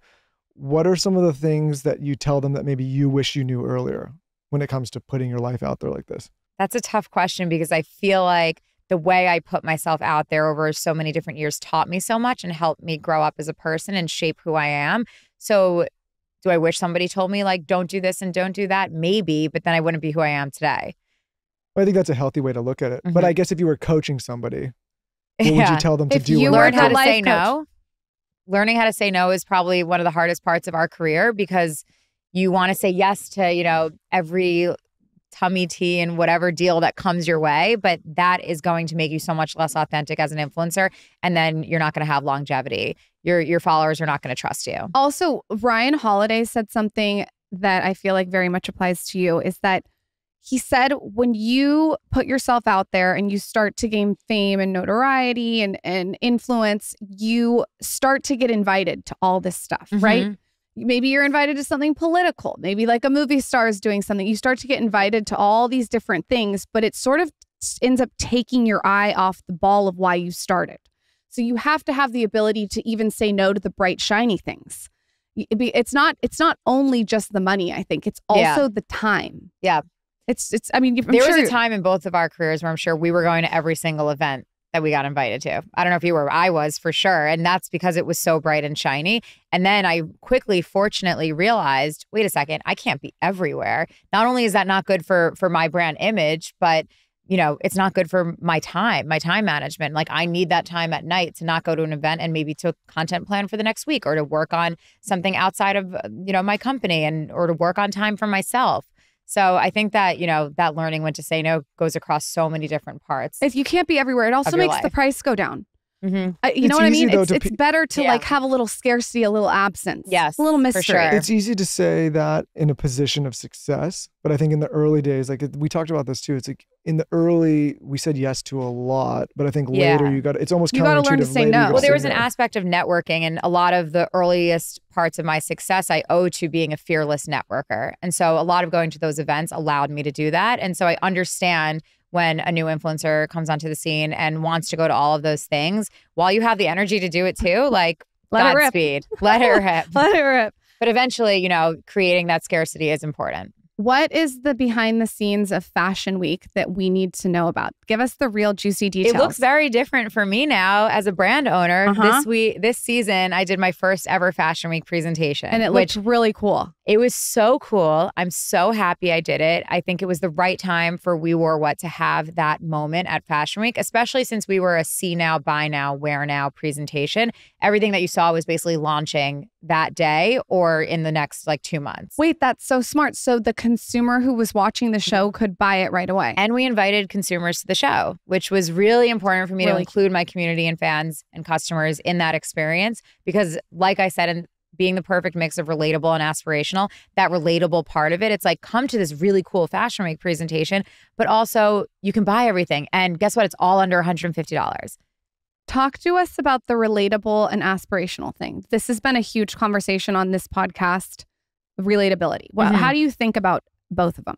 what are some of the things that you tell them that maybe you wish you knew earlier when it comes to putting your life out there like this? That's a tough question because I feel like the way I put myself out there over so many different years taught me so much and helped me grow up as a person and shape who I am. So do I wish somebody told me like, don't do this and don't do that? Maybe, but then I wouldn't be who I am today. I think that's a healthy way to look at it. Mm-hmm. But I guess if you were coaching somebody, what would you tell them to do? Learn how to say no. Learning how to say no is probably one of the hardest parts of our career because you want to say yes to, you know, every tummy tea and whatever deal that comes your way. But that is going to make you so much less authentic as an influencer. And then you're not going to have longevity. Your followers are not going to trust you. Also, Ryan Holiday said something that I feel like very much applies to you is that He said, when you put yourself out there and you start to gain fame and notoriety and influence, you start to get invited to all this stuff, right? Maybe you're invited to something political. Maybe like a movie star is doing something. You start to get invited to all these different things, but it sort of ends up taking your eye off the ball of why you started. So you have to have the ability to even say no to the bright, shiny things. It's not only just the money, I think. It's also the time. Yeah. I mean, there was a time in both of our careers where I'm sure we were going to every single event that we got invited to. I don't know if you were, I was for sure. And that's because it was so bright and shiny. And then I quickly, fortunately realized, wait a second, I can't be everywhere. Not only is that not good for my brand image, but it's not good for my time management. Like I need that time at night to not go to an event and maybe to content plan for the next week or to work on something outside of, my company or to work on time for myself. So I think that, that learning when to say no goes across so many different parts. If you can't be everywhere, it also makes the price go down. You know what I mean? It's better to like have a little scarcity, a little absence. Yes, a little mystery. For sure. It's easy to say that in a position of success, but I think in the early days, like we talked about this too. It's like in the early, we said yes to a lot, but I think later it's almost you got to learn to say no. Well, there was an aspect of networking, and a lot of the earliest parts of my success I owe to being a fearless networker. And so a lot of going to those events allowed me to do that. And so I understand when a new influencer comes onto the scene and wants to go to all of those things, while you have the energy to do it too, like Godspeed. Let it rip. Let it rip. But eventually, creating that scarcity is important. What is the behind the scenes of Fashion Week that we need to know about? Give us the real juicy details. It looks very different for me now as a brand owner. This season, I did my first ever Fashion Week presentation. And it looked really cool. It was so cool. I'm so happy I did it. I think it was the right time for We Wore What to have that moment at Fashion Week, especially since we were a see now, buy now, wear now presentation. Everything that you saw was basically launching that day or in the next 2 months. Wait, that's so smart. So the consumer who was watching the show could buy it right away. And we invited consumers to the show, which was really important for me to include my community and fans and customers in that experience. Because like I said, being the perfect mix of relatable and aspirational, that relatable part of it, it's like, come to this really cool Fashion Week presentation, but also you can buy everything. And guess what? It's all under $150. Talk to us about the relatable and aspirational thing. This has been a huge conversation on this podcast, relatability. Well, how do you think about both of them?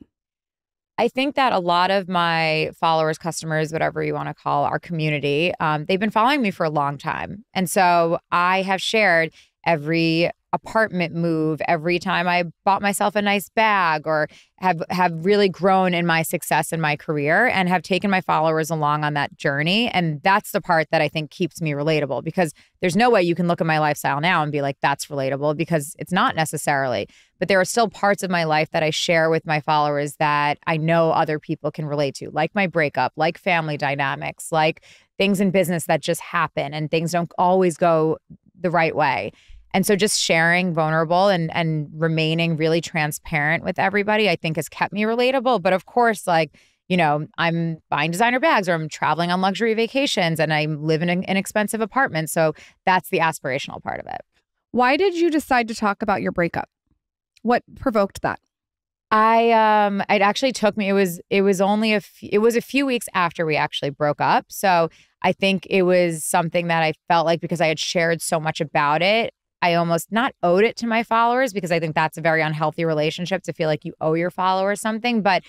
I think that a lot of my followers, customers, whatever you want to call our community, they've been following me for a long time. And so I have shared every apartment move, every time I bought myself a nice bag, or have really grown in my success in my career and have taken my followers along on that journey. And that's the part that I think keeps me relatable, because there's no way you can look at my lifestyle now and be like, that's relatable, because it's not necessarily. But there are still parts of my life that I share with my followers that I know other people can relate to, like my breakup, like family dynamics, like things in business that just happen and things don't always go the right way. And so just sharing vulnerable and remaining really transparent with everybody, I think has kept me relatable. But of course, I'm buying designer bags, or I'm traveling on luxury vacations, and I live in an expensive apartment. So that's the aspirational part of it. Why did you decide to talk about your breakup? What provoked that? It actually took me, it was a few weeks after we actually broke up. So I think it was something that I felt like, because I had shared so much about it, I almost not owed it to my followers, because I think that's a very unhealthy relationship, to feel like you owe your followers something. But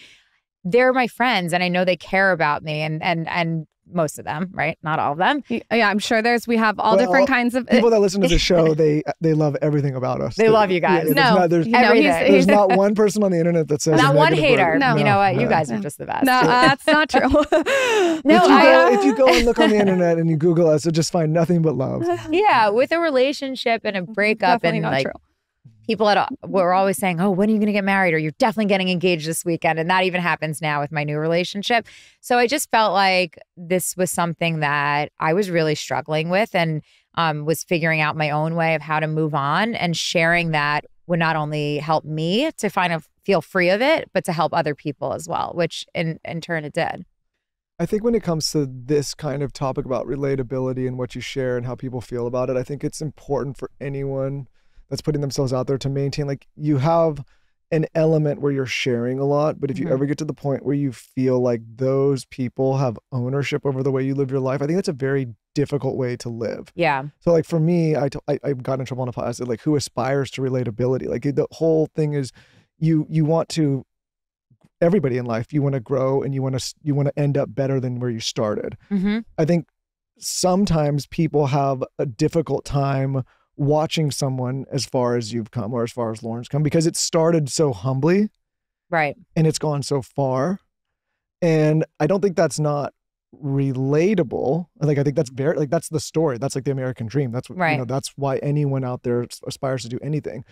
they're my friends, and I know they care about me, and most of them, right? Not all of them. Yeah, I'm sure we have all different kinds of people that listen to the show. They love everything about us. They love you guys. There's not one person on the internet that says not one hater. No. You know what? You guys are just the best. No, that's not true. If you go and look on the internet and you Google us, you'll just find nothing but love. Yeah, with a relationship and a breakup, definitely and not true. People were always saying, oh, when are you going to get married? Or you're definitely getting engaged this weekend. And that even happens now with my new relationship. So I just felt like this was something that I was really struggling with, and was figuring out my own way of how to move on. And sharing that would not only help me to feel free of it, but to help other people as well, which in turn it did. I think when it comes to this kind of topic about relatability and what you share and how people feel about it, I think it's important for anyone that's putting themselves out there to maintain, like, you have an element where you're sharing a lot, but if you ever get to the point where you feel like those people have ownership over the way you live your life, I think that's a very difficult way to live. Yeah. So like for me, I got in trouble on a podcast. I said like, who aspires to relatability? Like the whole thing is you want to, everybody in life, you want to grow and you want to end up better than where you started. I think sometimes people have a difficult time watching someone as far as you've come or as far as Lauren's come, because it started so humbly, right? And it's gone so far. And I don't think that's not relatable. I think that's very, like, that's the story. That's like the American dream. That's what, right. You know, that's why anyone out there aspires to do anything.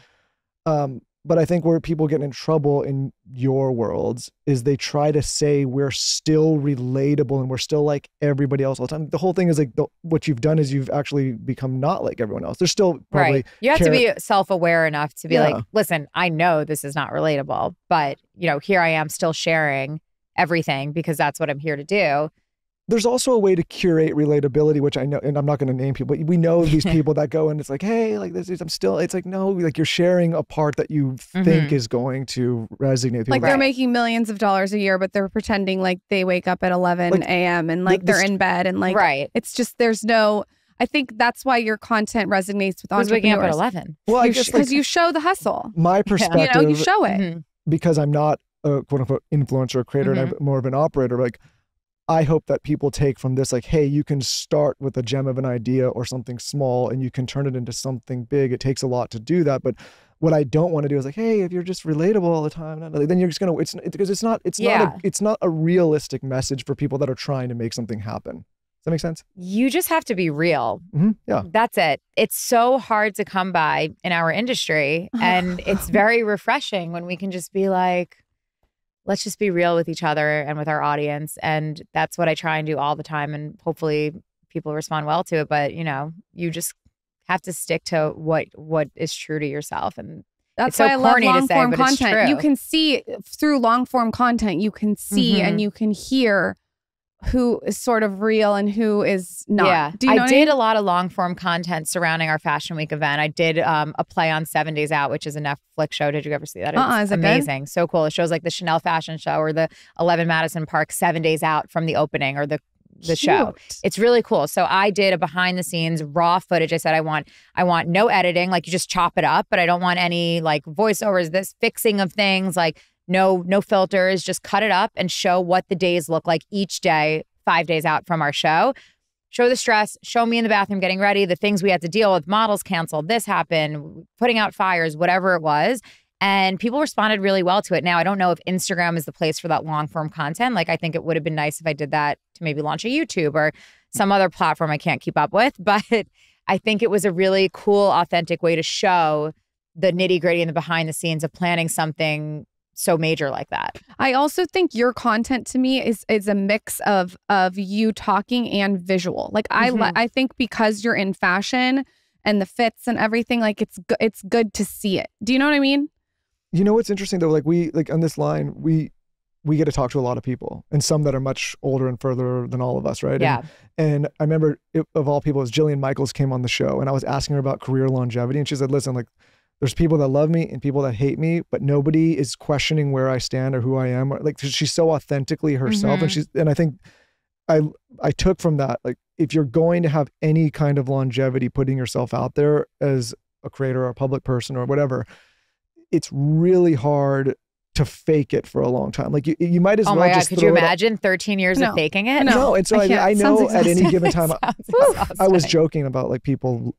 But I think where people get in trouble in your worlds is they try to say we're still relatable and we're still like everybody else all the time. The whole thing is like what you've done is you've actually become not like everyone else. There's still probably right. You have to be self-aware enough to be like, listen, I know this is not relatable, but you know, here I am still sharing everything because that's what I'm here to do. There's also a way to curate relatability, which I know, and I'm not going to name people, but we know these people that go and it's like, hey, like this is, it's like, no, like you're sharing a part that you think is going to resonate with people. Like they're making millions of dollars a year, but they're pretending like they wake up at 11 a.m. and like they're in bed and like, it's just, there's no, I think that's why your content resonates with entrepreneurs. Waking up at 11? Well, I guess because you show the hustle. My perspective, you know, you show it. Because I'm not a quote unquote influencer or creator and I'm more of an operator, like, I hope that people take from this, like, hey, you can start with a gem of an idea or something small and you can turn it into something big. It takes a lot to do that. But what I don't want to do is like, hey, if you're just relatable all the time, then you're just going to, because it's not a realistic message for people that are trying to make something happen. Does that make sense? You just have to be real. Yeah. That's it. It's so hard to come by in our industry. And it's very refreshing when we can just be like, let's just be real with each other and with our audience. And that's what I try and do all the time. And hopefully people respond well to it. But, you know, you just have to stick to what is true to yourself. And that's why I love long form content. You can see through long form content, you can see and you can hear who is sort of real and who is not. Yeah. Do you know I did a lot of long form content surrounding our Fashion Week event. I did a play on 7 Days Out, which is a Netflix show. Did you ever see that? It's amazing. Good? So cool. It shows like the Chanel fashion show or the 11 Madison Park 7 days out from the opening or the show. It's really cool. So I did a behind the scenes raw footage. I said, I want no editing. Like you just chop it up, but I don't want any like voiceovers, this fixing of things, like no filters, just cut it up and show what the days look like each day, 5 days out from our show. Show the stress, show me in the bathroom getting ready, the things we had to deal with, models canceled, this happened, putting out fires, whatever it was. And people responded really well to it. Now, I don't know if Instagram is the place for that long form content. Like, I think it would have been nice if I did that to maybe launch a YouTube or some other platform I can't keep up with. But I think it was a really cool, authentic way to show the nitty gritty and the behind the scenes of planning something so major like that. I also think your content to me is a mix of you talking and visual. Like I think because you're in fashion and the fits and everything, like it's good to see it. Do you know what I mean? You know what's interesting though? Like we on this line, we get to talk to a lot of people and some that are much older and further than all of us, right? Yeah. And I remember of all people, it was Jillian Michaels came on the show and I was asking her about career longevity and she said, listen, like there's people that love me and people that hate me, but nobody is questioning where I stand or who I am. Or, like she's so authentically herself, and I think I took from that, like if you're going to have any kind of longevity, putting yourself out there as a creator or a public person or whatever, it's really hard to fake it for a long time. Like you might as well just could you imagine 13 years of faking it? No. And so I know at any given time, I was joking about like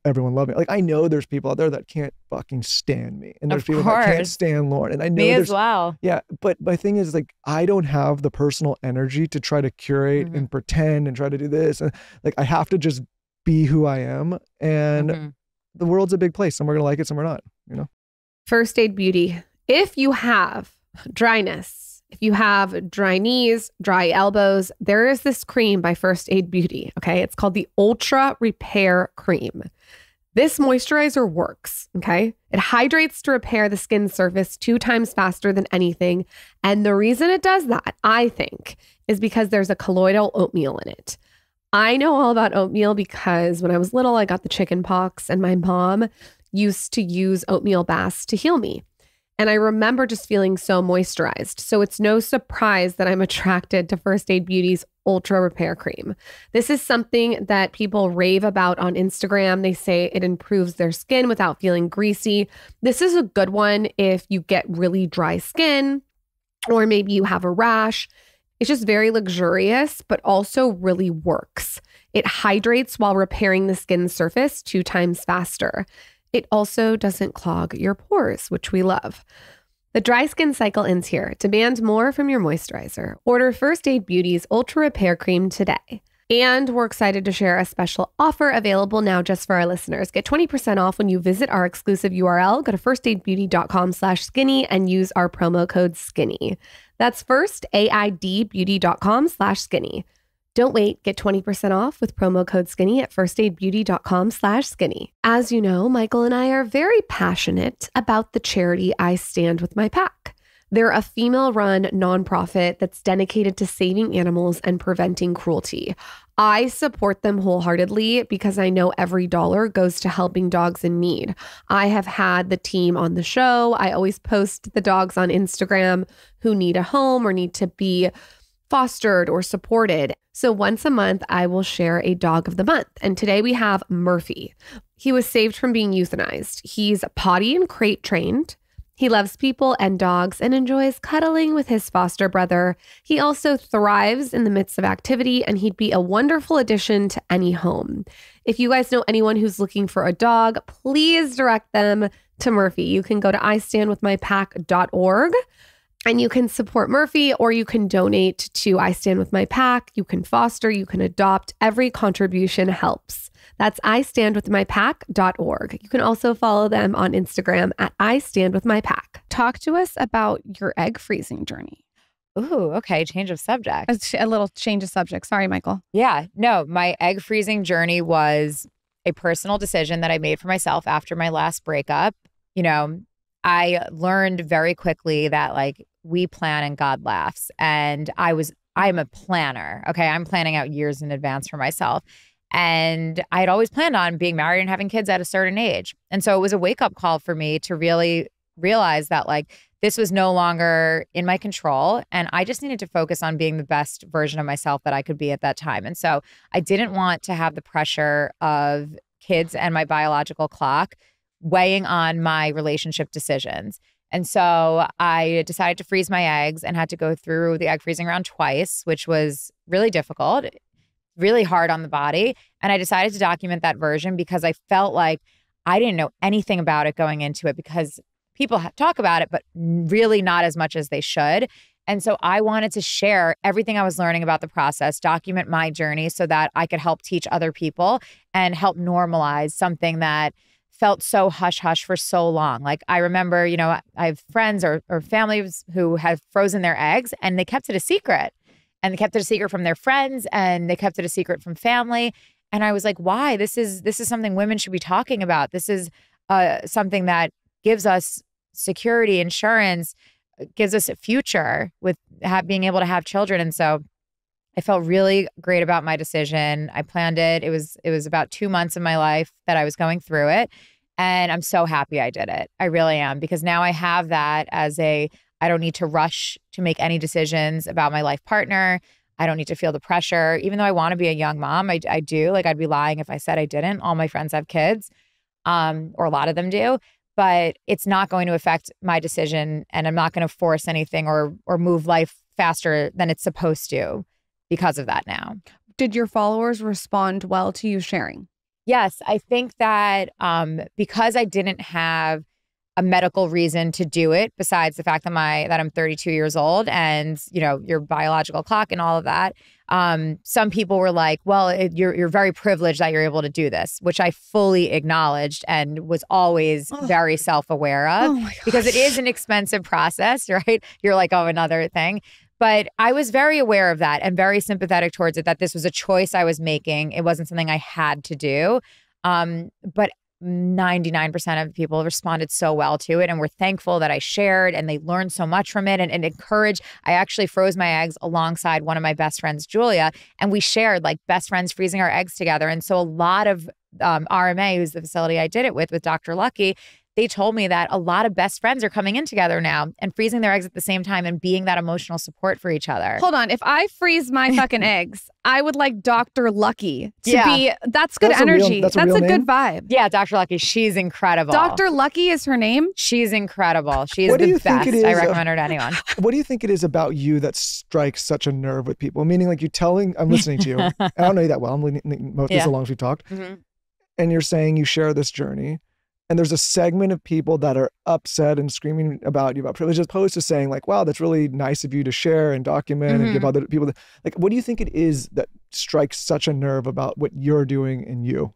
everyone loving me. Like I know there's people out there that can't fucking stand me. And there's people that can't stand Lauren. And I know me as well. Yeah. But my thing is like, I don't have the personal energy to try to curate and pretend and try to do this. And like, I have to just be who I am. And the world's a big place. Some are going to like it, some are not, you know? First Aid Beauty. If you have dryness, if you have dry knees, dry elbows, there is this cream by First Aid Beauty. Okay. It's called the Ultra Repair Cream. This moisturizer works. Okay. It hydrates to repair the skin surface 2 times faster than anything. And the reason it does that, I think, is because there's a colloidal oatmeal in it. I know all about oatmeal because when I was little, I got the chicken pox and my mom used to use oatmeal baths to heal me. And I remember just feeling so moisturized. So it's no surprise that I'm attracted to First Aid Beauty's Ultra Repair Cream. This is something that people rave about on Instagram. They say it improves their skin without feeling greasy. This is a good one if you get really dry skin or maybe you have a rash. It's just very luxurious, but also really works. It hydrates while repairing the skin surface 2 times faster. It also doesn't clog your pores, which we love. The dry skin cycle ends here. Demand more from your moisturizer. Order First Aid Beauty's Ultra Repair Cream today. And we're excited to share a special offer available now just for our listeners. Get 20% off when you visit our exclusive URL. Go to firstaidbeauty.com/skinny and use our promo code SKINNY. That's firstaidbeauty.com/skinny. Don't wait. Get 20% off with promo code SKINNY at firstaidbeauty.com/skinny. As you know, Michael and I are very passionate about the charity I Stand With My Pack. They're a female-run nonprofit that's dedicated to saving animals and preventing cruelty. I support them wholeheartedly because I know every dollar goes to helping dogs in need. I have had the team on the show. I always post the dogs on Instagram who need a home or need to be fostered or supported. So once a month, I will share a dog of the month. And today we have Murphy. He was saved from being euthanized. He's potty and crate trained. He loves people and dogs and enjoys cuddling with his foster brother. He also thrives in the midst of activity, and he'd be a wonderful addition to any home. If you guys know anyone who's looking for a dog, please direct them to Murphy. You can go to istandwithmypack.org and you can support Murphy, or you can donate to I Stand With My Pack. You can foster, you can adopt. Every contribution helps. That's istandwithmypack.org. You can also follow them on Instagram at istandwithmypack. Talk to us about your egg freezing journey. Ooh, okay. Change of subject. A little change of subject. Sorry, Michael. Yeah, no, my egg freezing journey was a personal decision that I made for myself after my last breakup. You know, I learned very quickly that like we plan and God laughs. And I'm a planner. Okay. I'm planning out years in advance for myself. And I had always planned on being married and having kids at a certain age. And so it was a wake up call for me to really realize that like this was no longer in my control. And I just needed to focus on being the best version of myself that I could be at that time. And so I didn't want to have the pressure of kids and my biological clock weighing on my relationship decisions. And so I decided to freeze my eggs and had to go through the egg freezing round twice, which was really difficult, really hard on the body. And I decided to document that version because I felt like I didn't know anything about it going into it, because people talk about it, but really not as much as they should. And so I wanted to share everything I was learning about the process, document my journey so that I could help teach other people and help normalize something that felt so hush-hush for so long. Like I remember, you know, I have friends or families who have frozen their eggs and they kept it a secret. And they kept it a secret from their friends and they kept it a secret from family. And I was like, why? This is something women should be talking about. This is something that gives us security, insurance, gives us a future with being able to have children. And so I felt really great about my decision. I planned it. It was about 2 months of my life that I was going through it. And I'm so happy I did it. I really am, because now I have that as I don't need to rush to make any decisions about my life partner. I don't need to feel the pressure. Even though I want to be a young mom, I do. Like I'd be lying if I said I didn't. All my friends have kids, or a lot of them do. But it's not going to affect my decision, and I'm not going to force anything or move life faster than it's supposed to because of that now. Did your followers respond well to you sharing? Yes, I think that because I didn't have a medical reason to do it, besides the fact that I'm 32 years old and, you know, your biological clock and all of that. Some people were like, well, you're very privileged that you're able to do this, which I fully acknowledged and was always very self-aware of, because it is an expensive process, right? You're like, oh, another thing. But I was very aware of that and very sympathetic towards it, that this was a choice I was making. It wasn't something I had to do. But 99% of people responded so well to it and were thankful that I shared, and they learned so much from it and encouraged. I actually froze my eggs alongside one of my best friends, Julia, and we shared like best friends freezing our eggs together. And so a lot of RMA, who's the facility I did it with Dr. Lucky, they told me that a lot of best friends are coming in together now and freezing their eggs at the same time and being that emotional support for each other. Hold on. If I freeze my fucking eggs, I would like Dr. Lucky to be, that's good energy. That's a good vibe. Yeah, Dr. Lucky. She's incredible. Dr. Lucky is her name? She's incredible. She's the best. I recommend her to anyone. What do you think it is about you that strikes such a nerve with people? Meaning like I'm listening to you. And I don't know you that well. I'm listening as long as we talked. Mm-hmm. And you're saying you share this journey. And there's a segment of people that are upset and screaming about you about privilege, as opposed to saying like, wow, that's really nice of you to share and document and give other people. Like, what do you think it is that strikes such a nerve about what you're doing and you?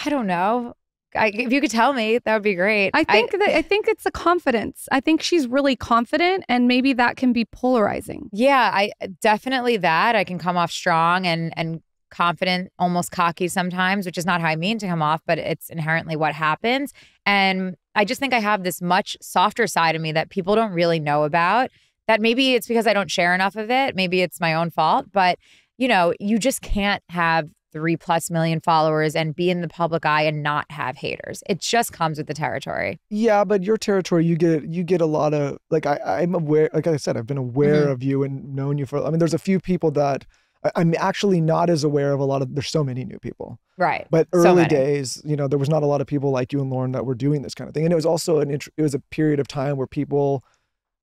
I don't know. If you could tell me, that would be great. I think it's a confidence. I think she's really confident, and maybe that can be polarizing. Yeah, I definitely that. I can come off strong and confident, almost cocky sometimes, which is not how I mean to come off, but it's inherently what happens. And I just think I have this much softer side of me that people don't really know about, that maybe it's because I don't share enough of it. Maybe it's my own fault, but you just can't have 3+ million followers and be in the public eye and not have haters. It just comes with the territory. Yeah, but your territory, you get a lot of, like, I'm aware, like I said, I've been aware of you and known you for, there's a few people that I'm actually not as aware of there's so many new people. Right. But early days, there was not a lot of people like you and Lauren that were doing this kind of thing. And it was also it was a period of time where people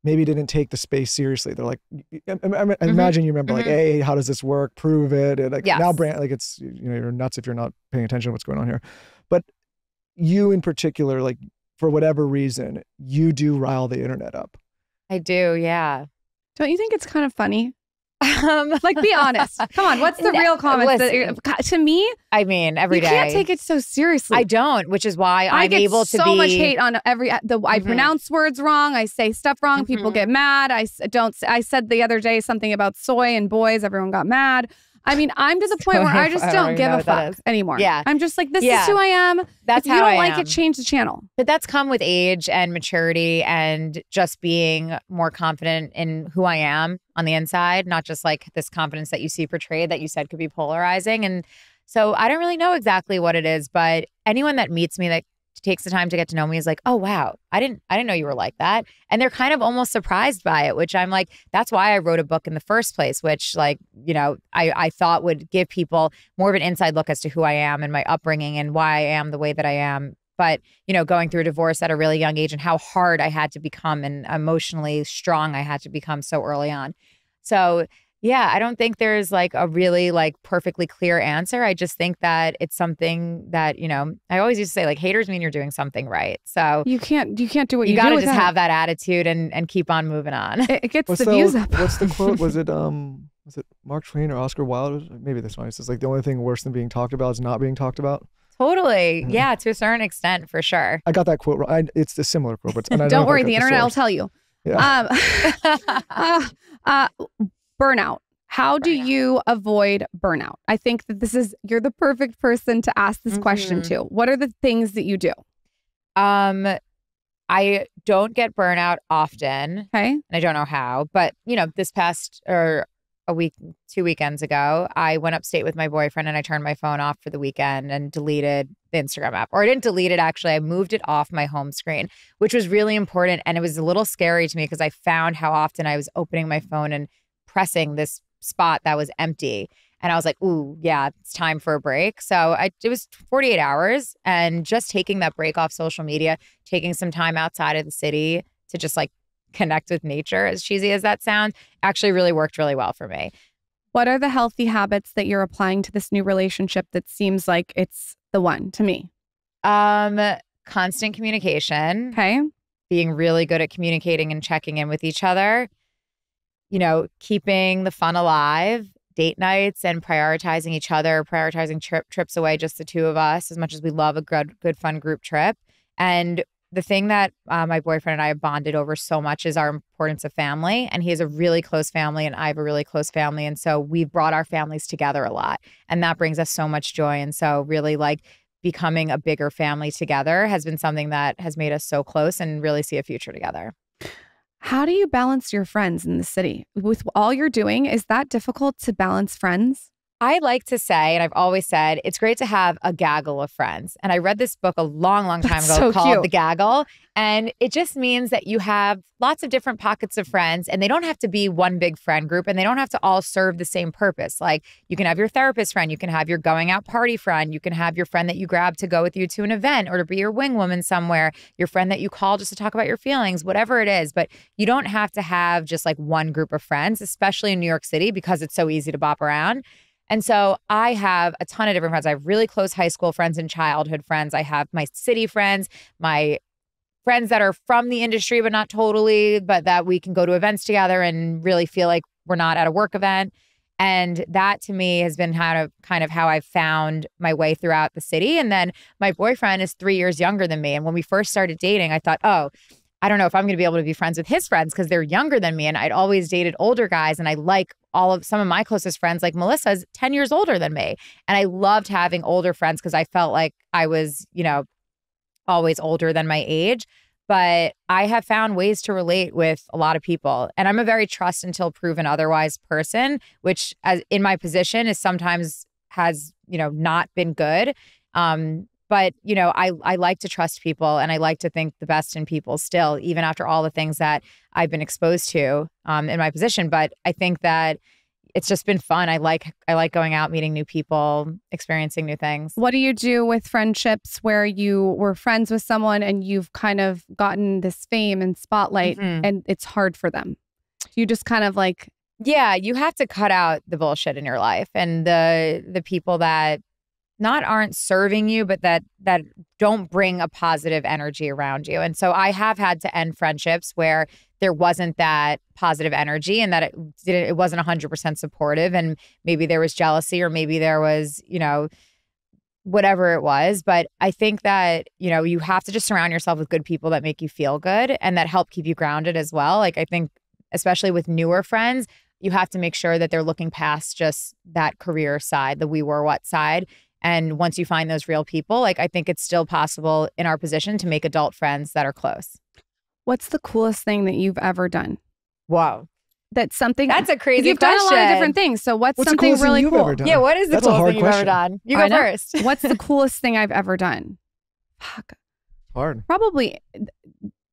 maybe didn't take the space seriously. They're like, I imagine you remember like, hey, how does this work? Prove it. And like now it's, you're nuts if you're not paying attention to what's going on here. But you in particular, like for whatever reason, you do rile the internet up. I do. Yeah. Don't you think it's kind of funny? Like, be honest. Come on. What's the real comments? To me, every day. You can't take it so seriously. I don't, which is why I'm able to be. I get so much hate on I pronounce words wrong. I say stuff wrong. People get mad. I said the other day something about soy and boys. Everyone got mad. I'm to the point where I just don't give a fuck anymore. Yeah. I'm just like, this is who I am. That's how I am. If you don't like it, change the channel. But that's come with age and maturity and just being more confident in who I am on the inside, not just like this confidence that you see portrayed that you said could be polarizing. And so I don't really know exactly what it is, but anyone that meets me that takes the time to get to know me is like, oh, wow, I didn't know you were like that. And they're kind of almost surprised by it, which I'm like, that's why I wrote a book in the first place, which I thought would give people more of an inside look as to who I am and my upbringing and why I am the way that I am. But, going through a divorce at a really young age and how hard I had to become and emotionally strong I had to become so early on. So yeah, I don't think there's like a really like perfectly clear answer. I just think that it's something that, I always used to say like haters mean you're doing something right. So you can't do what you got do. You got to just have that attitude and keep on moving on. It gets the views up. What's the quote? Was it Mark Twain or Oscar Wilde? Maybe this one. It says like the only thing worse than being talked about is not being talked about. Totally. Yeah, to a certain extent, for sure. I got that quote wrong. It's a similar quote, but don't worry, the internet will tell you. Yeah. Burnout. How do you avoid burnout? I think that you're the perfect person to ask this question to. What are the things that you do? I don't get burnout often. Okay. And I don't know how, but this past a week, 2 weekends ago, I went upstate with my boyfriend and I turned my phone off for the weekend and deleted the Instagram app. Or I didn't delete it, actually. I moved it off my home screen, which was really important. And it was a little scary to me because I found how often I was opening my phone and pressing this spot that was empty. And I was like, ooh, yeah, it's time for a break. So it was 48 hours and just taking that break off social media, taking some time outside of the city to just like connect with nature, as cheesy as that sounds, actually really worked really well for me. What are the healthy habits that you're applying to this new relationship that seems like it's the one to me? Constant communication. Okay. Being really good at communicating and checking in with each other. Keeping the fun alive, date nights and prioritizing each other, prioritizing trips away, just the two of us, as much as we love a good fun group trip. And the thing that my boyfriend and I have bonded over so much is our importance of family. And he has a really close family and I have a really close family. And so we've brought our families together a lot. And that brings us so much joy. And so really like becoming a bigger family together has been something that has made us so close and really see a future together. How do you balance your friends in the city? With all you're doing, is that difficult to balance friends? I like to say, and I've always said, it's great to have a gaggle of friends. And I read this book a long, long time ago called The Gaggle. And it just means that you have lots of different pockets of friends, and they don't have to be one big friend group, and they don't have to all serve the same purpose. Like, you can have your therapist friend, you can have your going out party friend, you can have your friend that you grab to go with you to an event or to be your wing woman somewhere, your friend that you call just to talk about your feelings, whatever it is. But you don't have to have just like one group of friends, especially in New York City, because it's so easy to bop around. And so I have a ton of different friends. I have really close high school friends and childhood friends. I have my city friends, my friends that are from the industry, but not totally, but that we can go to events together and really feel like we're not at a work event. And that to me has been kind of how I've found my way throughout the city. And then my boyfriend is 3 years younger than me. And when we first started dating, I thought, oh, I don't know if I'm going to be able to be friends with his friends because they're younger than me. And I'd always dated older guys. And I like some of my closest friends, like Melissa, is 10 years older than me. And I loved having older friends because I felt like I was, always older than my age. But I have found ways to relate with a lot of people. And I'm a very trust until proven otherwise person, which as in my position is sometimes has, not been good. But, I like to trust people, and I like to think the best in people still, even after all the things that I've been exposed to in my position. But I think that it's just been fun. I like going out, meeting new people, experiencing new things. What do you do with friendships where you were friends with someone and you've kind of gotten this fame and spotlight and it's hard for them? You just kind of like... Yeah, you have to cut out the bullshit in your life and the people that aren't serving you, but that don't bring a positive energy around you. And so I have had to end friendships where there wasn't that positive energy and that it wasn't 100% supportive. And maybe there was jealousy or maybe there was, whatever it was. But I think that, you have to just surround yourself with good people that make you feel good and that help keep you grounded as well. Like, I think, especially with newer friends, you have to make sure that they're looking past just that career side, the we were what side. And once you find those real people, like, I think it's still possible in our position to make adult friends that are close. What's the coolest thing that you've ever done? Wow. That's something. That's a crazy You've question. done a lot of different things. So what's something really cool? Yeah, what is the coolest thing you've ever done? You go first. What's the coolest thing I've ever done? Fuck. Hard. Probably.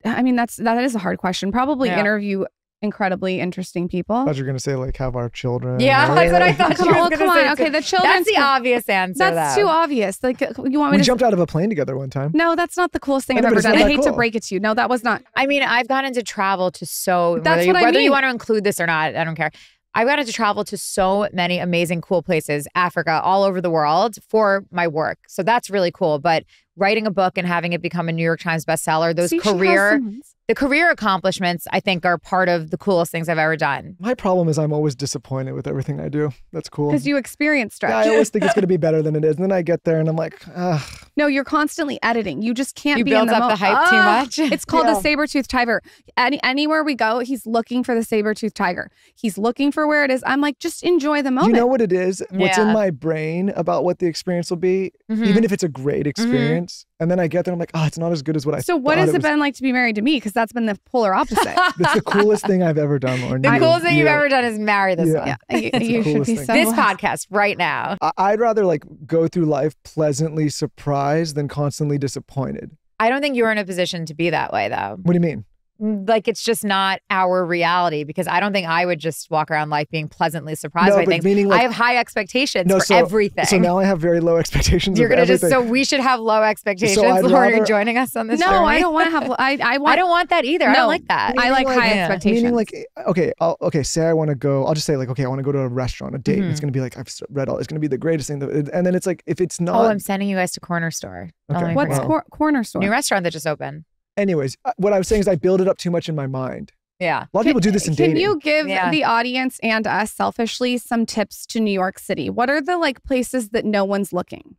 I mean, that is a hard question. Probably interview incredibly interesting people. I thought you were going to say like have our children. Yeah, that's what I thought. Come on. Okay, the children. That's the obvious answer. That's too obvious. Like, you want me We to jumped out of a plane together one time. No, that's not the coolest thing I've ever done. I hate to break it to you. No, that was not. I mean, I've gotten to travel to That's what I mean. Whether you want to include this or not, I don't care. I've gotten to travel to so many amazing, cool places, Africa, all over the world for my work. So that's really cool. But writing a book and having it become a New York Times bestseller, the career accomplishments, I think, are part of the coolest things I've ever done. My problem is I'm always disappointed with everything I do. That's cool. Because you experience stress. Yeah, I always think it's going to be better than it is. And then I get there and I'm like, ugh. No, you're constantly editing. You just can't be in the build up the hype too much. It's called the saber-toothed tiger. Anywhere we go, he's looking for the saber-toothed tiger. He's looking for where it is. I'm like, just enjoy the moment. You know what it is? What's in my brain about what the experience will be, even if it's a great experience. And then I get there, I'm like, oh, it's not as good as what I thought. So what has it been like to be married to me? Because that's been the polar opposite. It's the coolest thing I've ever done, Lauren. The coolest thing you've ever done is marry this one. Yeah. You should be so this podcast right now. I'd rather like go through life pleasantly surprised than constantly disappointed. I don't think you're in a position to be that way, though. What do you mean? Like, it's just not our reality, because I don't think I would just walk around life being pleasantly surprised by things. Meaning, like, I have high expectations for everything. So now I have very low expectations. You're gonna so we should have low expectations. Lauren, are you joining us on this journey? No, I don't want to have. I don't want that either. No, I don't like that. I like high expectations. Meaning, like, okay, say I want to go. I'll just say like, okay, I want to go to a restaurant, a date. It's gonna be like, I've read all. It's gonna be the greatest thing. And then it's like, if it's not. Oh, I'm sending you guys to Corner Store. Okay. What's Corner Store? New restaurant that just opened. Anyways, what I was saying is I build it up too much in my mind. Yeah. A lot of people do this in dating. Can you give the audience and us selfishly some tips to New York City? What are the like places that no one's looking?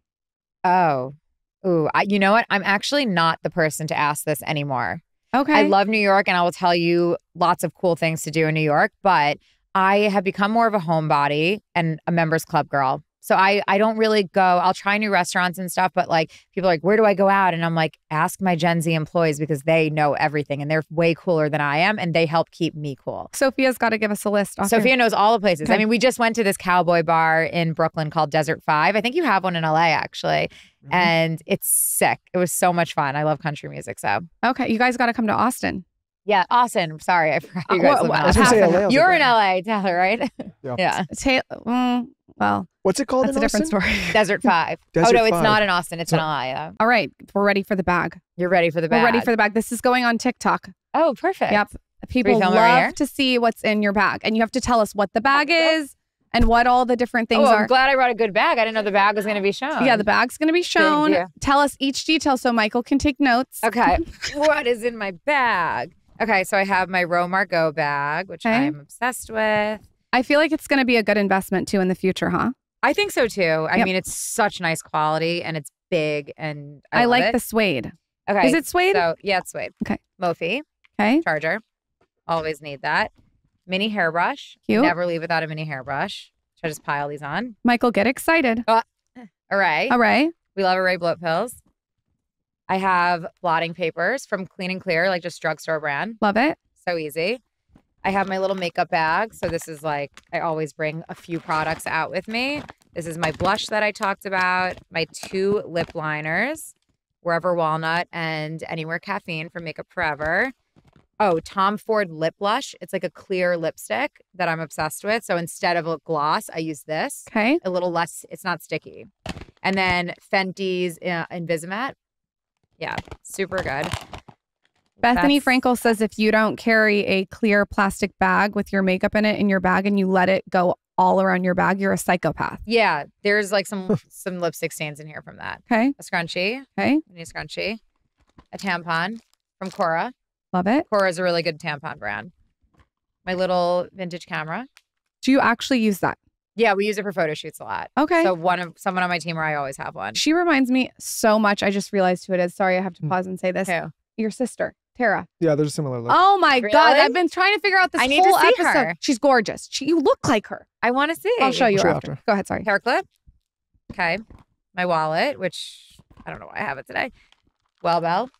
You know what? I'm actually not the person to ask this anymore. Okay. I love New York and I will tell you lots of cool things to do in New York, but I have become more of a homebody and a members club girl. So I don't really go, I'll try new restaurants and stuff, but like people are like, where do I go out? And I'm like, ask my Gen Z employees because they know everything and they're way cooler than I am and they help keep me cool. Sophia's got to give us a list. Sophia knows all the places. Okay. I mean, we just went to this cowboy bar in Brooklyn called Desert 5. I think you have one in LA actually. Mm-hmm. And it's sick. It was so much fun. I love country music. So. Okay. You guys got to come to Austin. Yeah, Austin. Sorry, I forgot you guys live in Austin. You're in LA, Taylor, right? Yeah. Well, what's it called? That's a different story. Desert 5. Desert no, it's 5. not in Austin. It's in LA. Though. All right, we're ready for the bag. You're ready for the bag. We're ready for the bag. This is going on TikTok. Oh, perfect. Yep. People love to see what's in your bag, and you have to tell us what the bag is and what all the different things are. I'm glad I brought a good bag. I didn't know the bag was going to be shown. Yeah, the bag's going to be shown. Tell us each detail so Michael can take notes. Okay. What is in my bag? Okay, so I have my Row Margot bag, which I'm obsessed with. I feel like it's going to be a good investment too in the future, huh? I think so too. I mean, it's such nice quality and it's big and I love like it. the suede. Okay. Is it suede? So, yeah, it's suede. Okay. Mophie. Okay. Charger. Always need that. Mini hairbrush. Cute. Never leave without a mini hairbrush. Should I just pile these on? Michael, get excited. Array. Array. We love Array bloat pills. I have blotting papers from Clean and Clear, like just drugstore brand. Love it. So easy. I have my little makeup bag. So this is like, I always bring a few products out with me. This is my blush that I talked about, my 2 lip liners, Wherever Walnut and Anywhere Caffeine from Makeup Forever. Oh, Tom Ford lip blush. It's like a clear lipstick that I'm obsessed with. So instead of a gloss, I use this. Okay. A little less, it's not sticky. And then Fenty's Invisimatte. Yeah, super good. Bethany Frankel says if you don't carry a clear plastic bag with your makeup in it in your bag and you let it go all around your bag, you're a psychopath. Yeah, there's like some lipstick stains in here from that. Okay. A scrunchie. Okay. I need a scrunchie. A tampon from Cora. Love it. Cora is a really good tampon brand. My little vintage camera. Do you actually use that? Yeah, we use it for photo shoots a lot. Okay. So someone on my team where I always have one. She reminds me so much. I just realized who it is. Sorry, I have to pause and say this. Who? Your sister, Tara. Yeah, there's a similar look. Oh my Really? God. I've been trying to figure out this I need whole to see episode. her. She's gorgeous. You look like her. I want to see. I'll show you Sure, after. Go ahead. Sorry. Hair clip. Okay. My wallet, which I don't know why I have it today. Well Bell.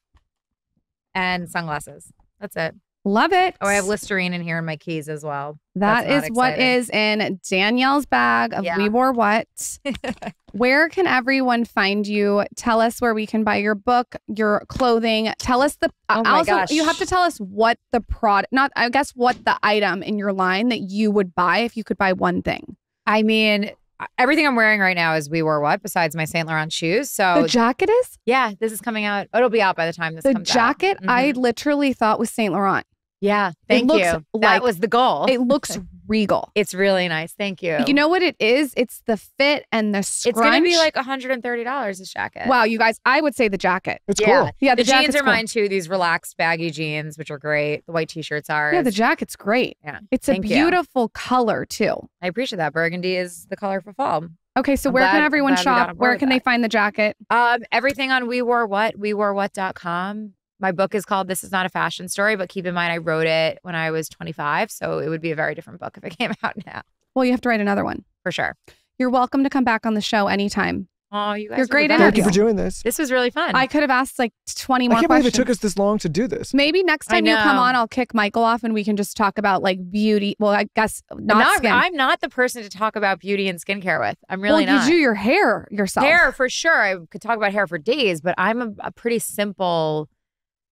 And sunglasses. That's it. Love it. Oh, I have Listerine in here and my keys as well. That is what is in Danielle's bag of We Wore What. Where can everyone find you? Tell us where we can buy your book, your clothing. Tell us the gosh. You have to tell us what the product, what the item in your line that you would buy if you could buy one thing. I mean, everything I'm wearing right now is We Wore What besides my Saint Laurent shoes. So the jacket is? Yeah, this is coming out. It'll be out by the time this comes out. The jacket I literally thought was Saint Laurent. Yeah, thank you. That was the goal. It looks regal. It's really nice. Thank you. You know what it is? It's the fit and the scrunch. It's going to be like $130 this jacket. Wow, you guys, I would say the jacket. It's cool. Yeah, the jeans are mine too. These relaxed baggy jeans, which are great. The white t-shirts are. Yeah, the jacket's great. Yeah. It's a beautiful color too. I appreciate that. Burgundy is the color for fall. Okay, so where can everyone shop? Where can they find the jacket? Everything on We Wore What, WeWoreWhat.com. My book is called This Is Not a Fashion Story, but keep in mind I wrote it when I was 25, so it would be a very different book if it came out now. Well, you have to write another one. For sure. You're welcome to come back on the show anytime. Oh, you guys You're great Thank you for doing this. This was really fun. I could have asked like 20 more I can't questions. believe it took us this long to do this. Maybe next time you come on, I'll kick Michael off and we can just talk about like beauty. Well, I guess not skin. I'm not the person to talk about beauty and skincare with. I'm really not. You do your hair yourself. Hair, for sure. I could talk about hair for days, but I'm a pretty simple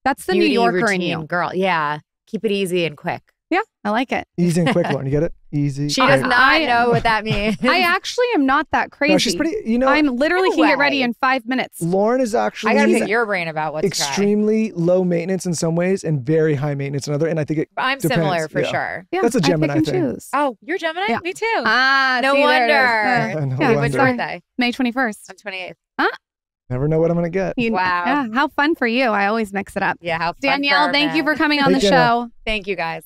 That's the New Yorker in you. Girl. Yeah. Keep it easy and quick. Yeah, I like it. Easy and quick, Lauren. You get it? Easy. She does not know what that means. I actually am not that crazy. No, she's pretty, I'm literally can get ready in 5 minutes. Lauren is actually I gotta pick your brain about what's extremely low maintenance in some ways and very high maintenance in other. And I think I'm depends. similar for sure. Yeah, that's a Gemini thing. Choose. Oh, you're Gemini? Yeah. Me too. No wonder. No wonder. When's your birthday? May 21st. I'm 28th. Never know what I'm going to get. Wow. Yeah, how fun for you. I always mix it up. Yeah, how fun Danielle, for thank you for coming on the Thank you. show. Thank you guys.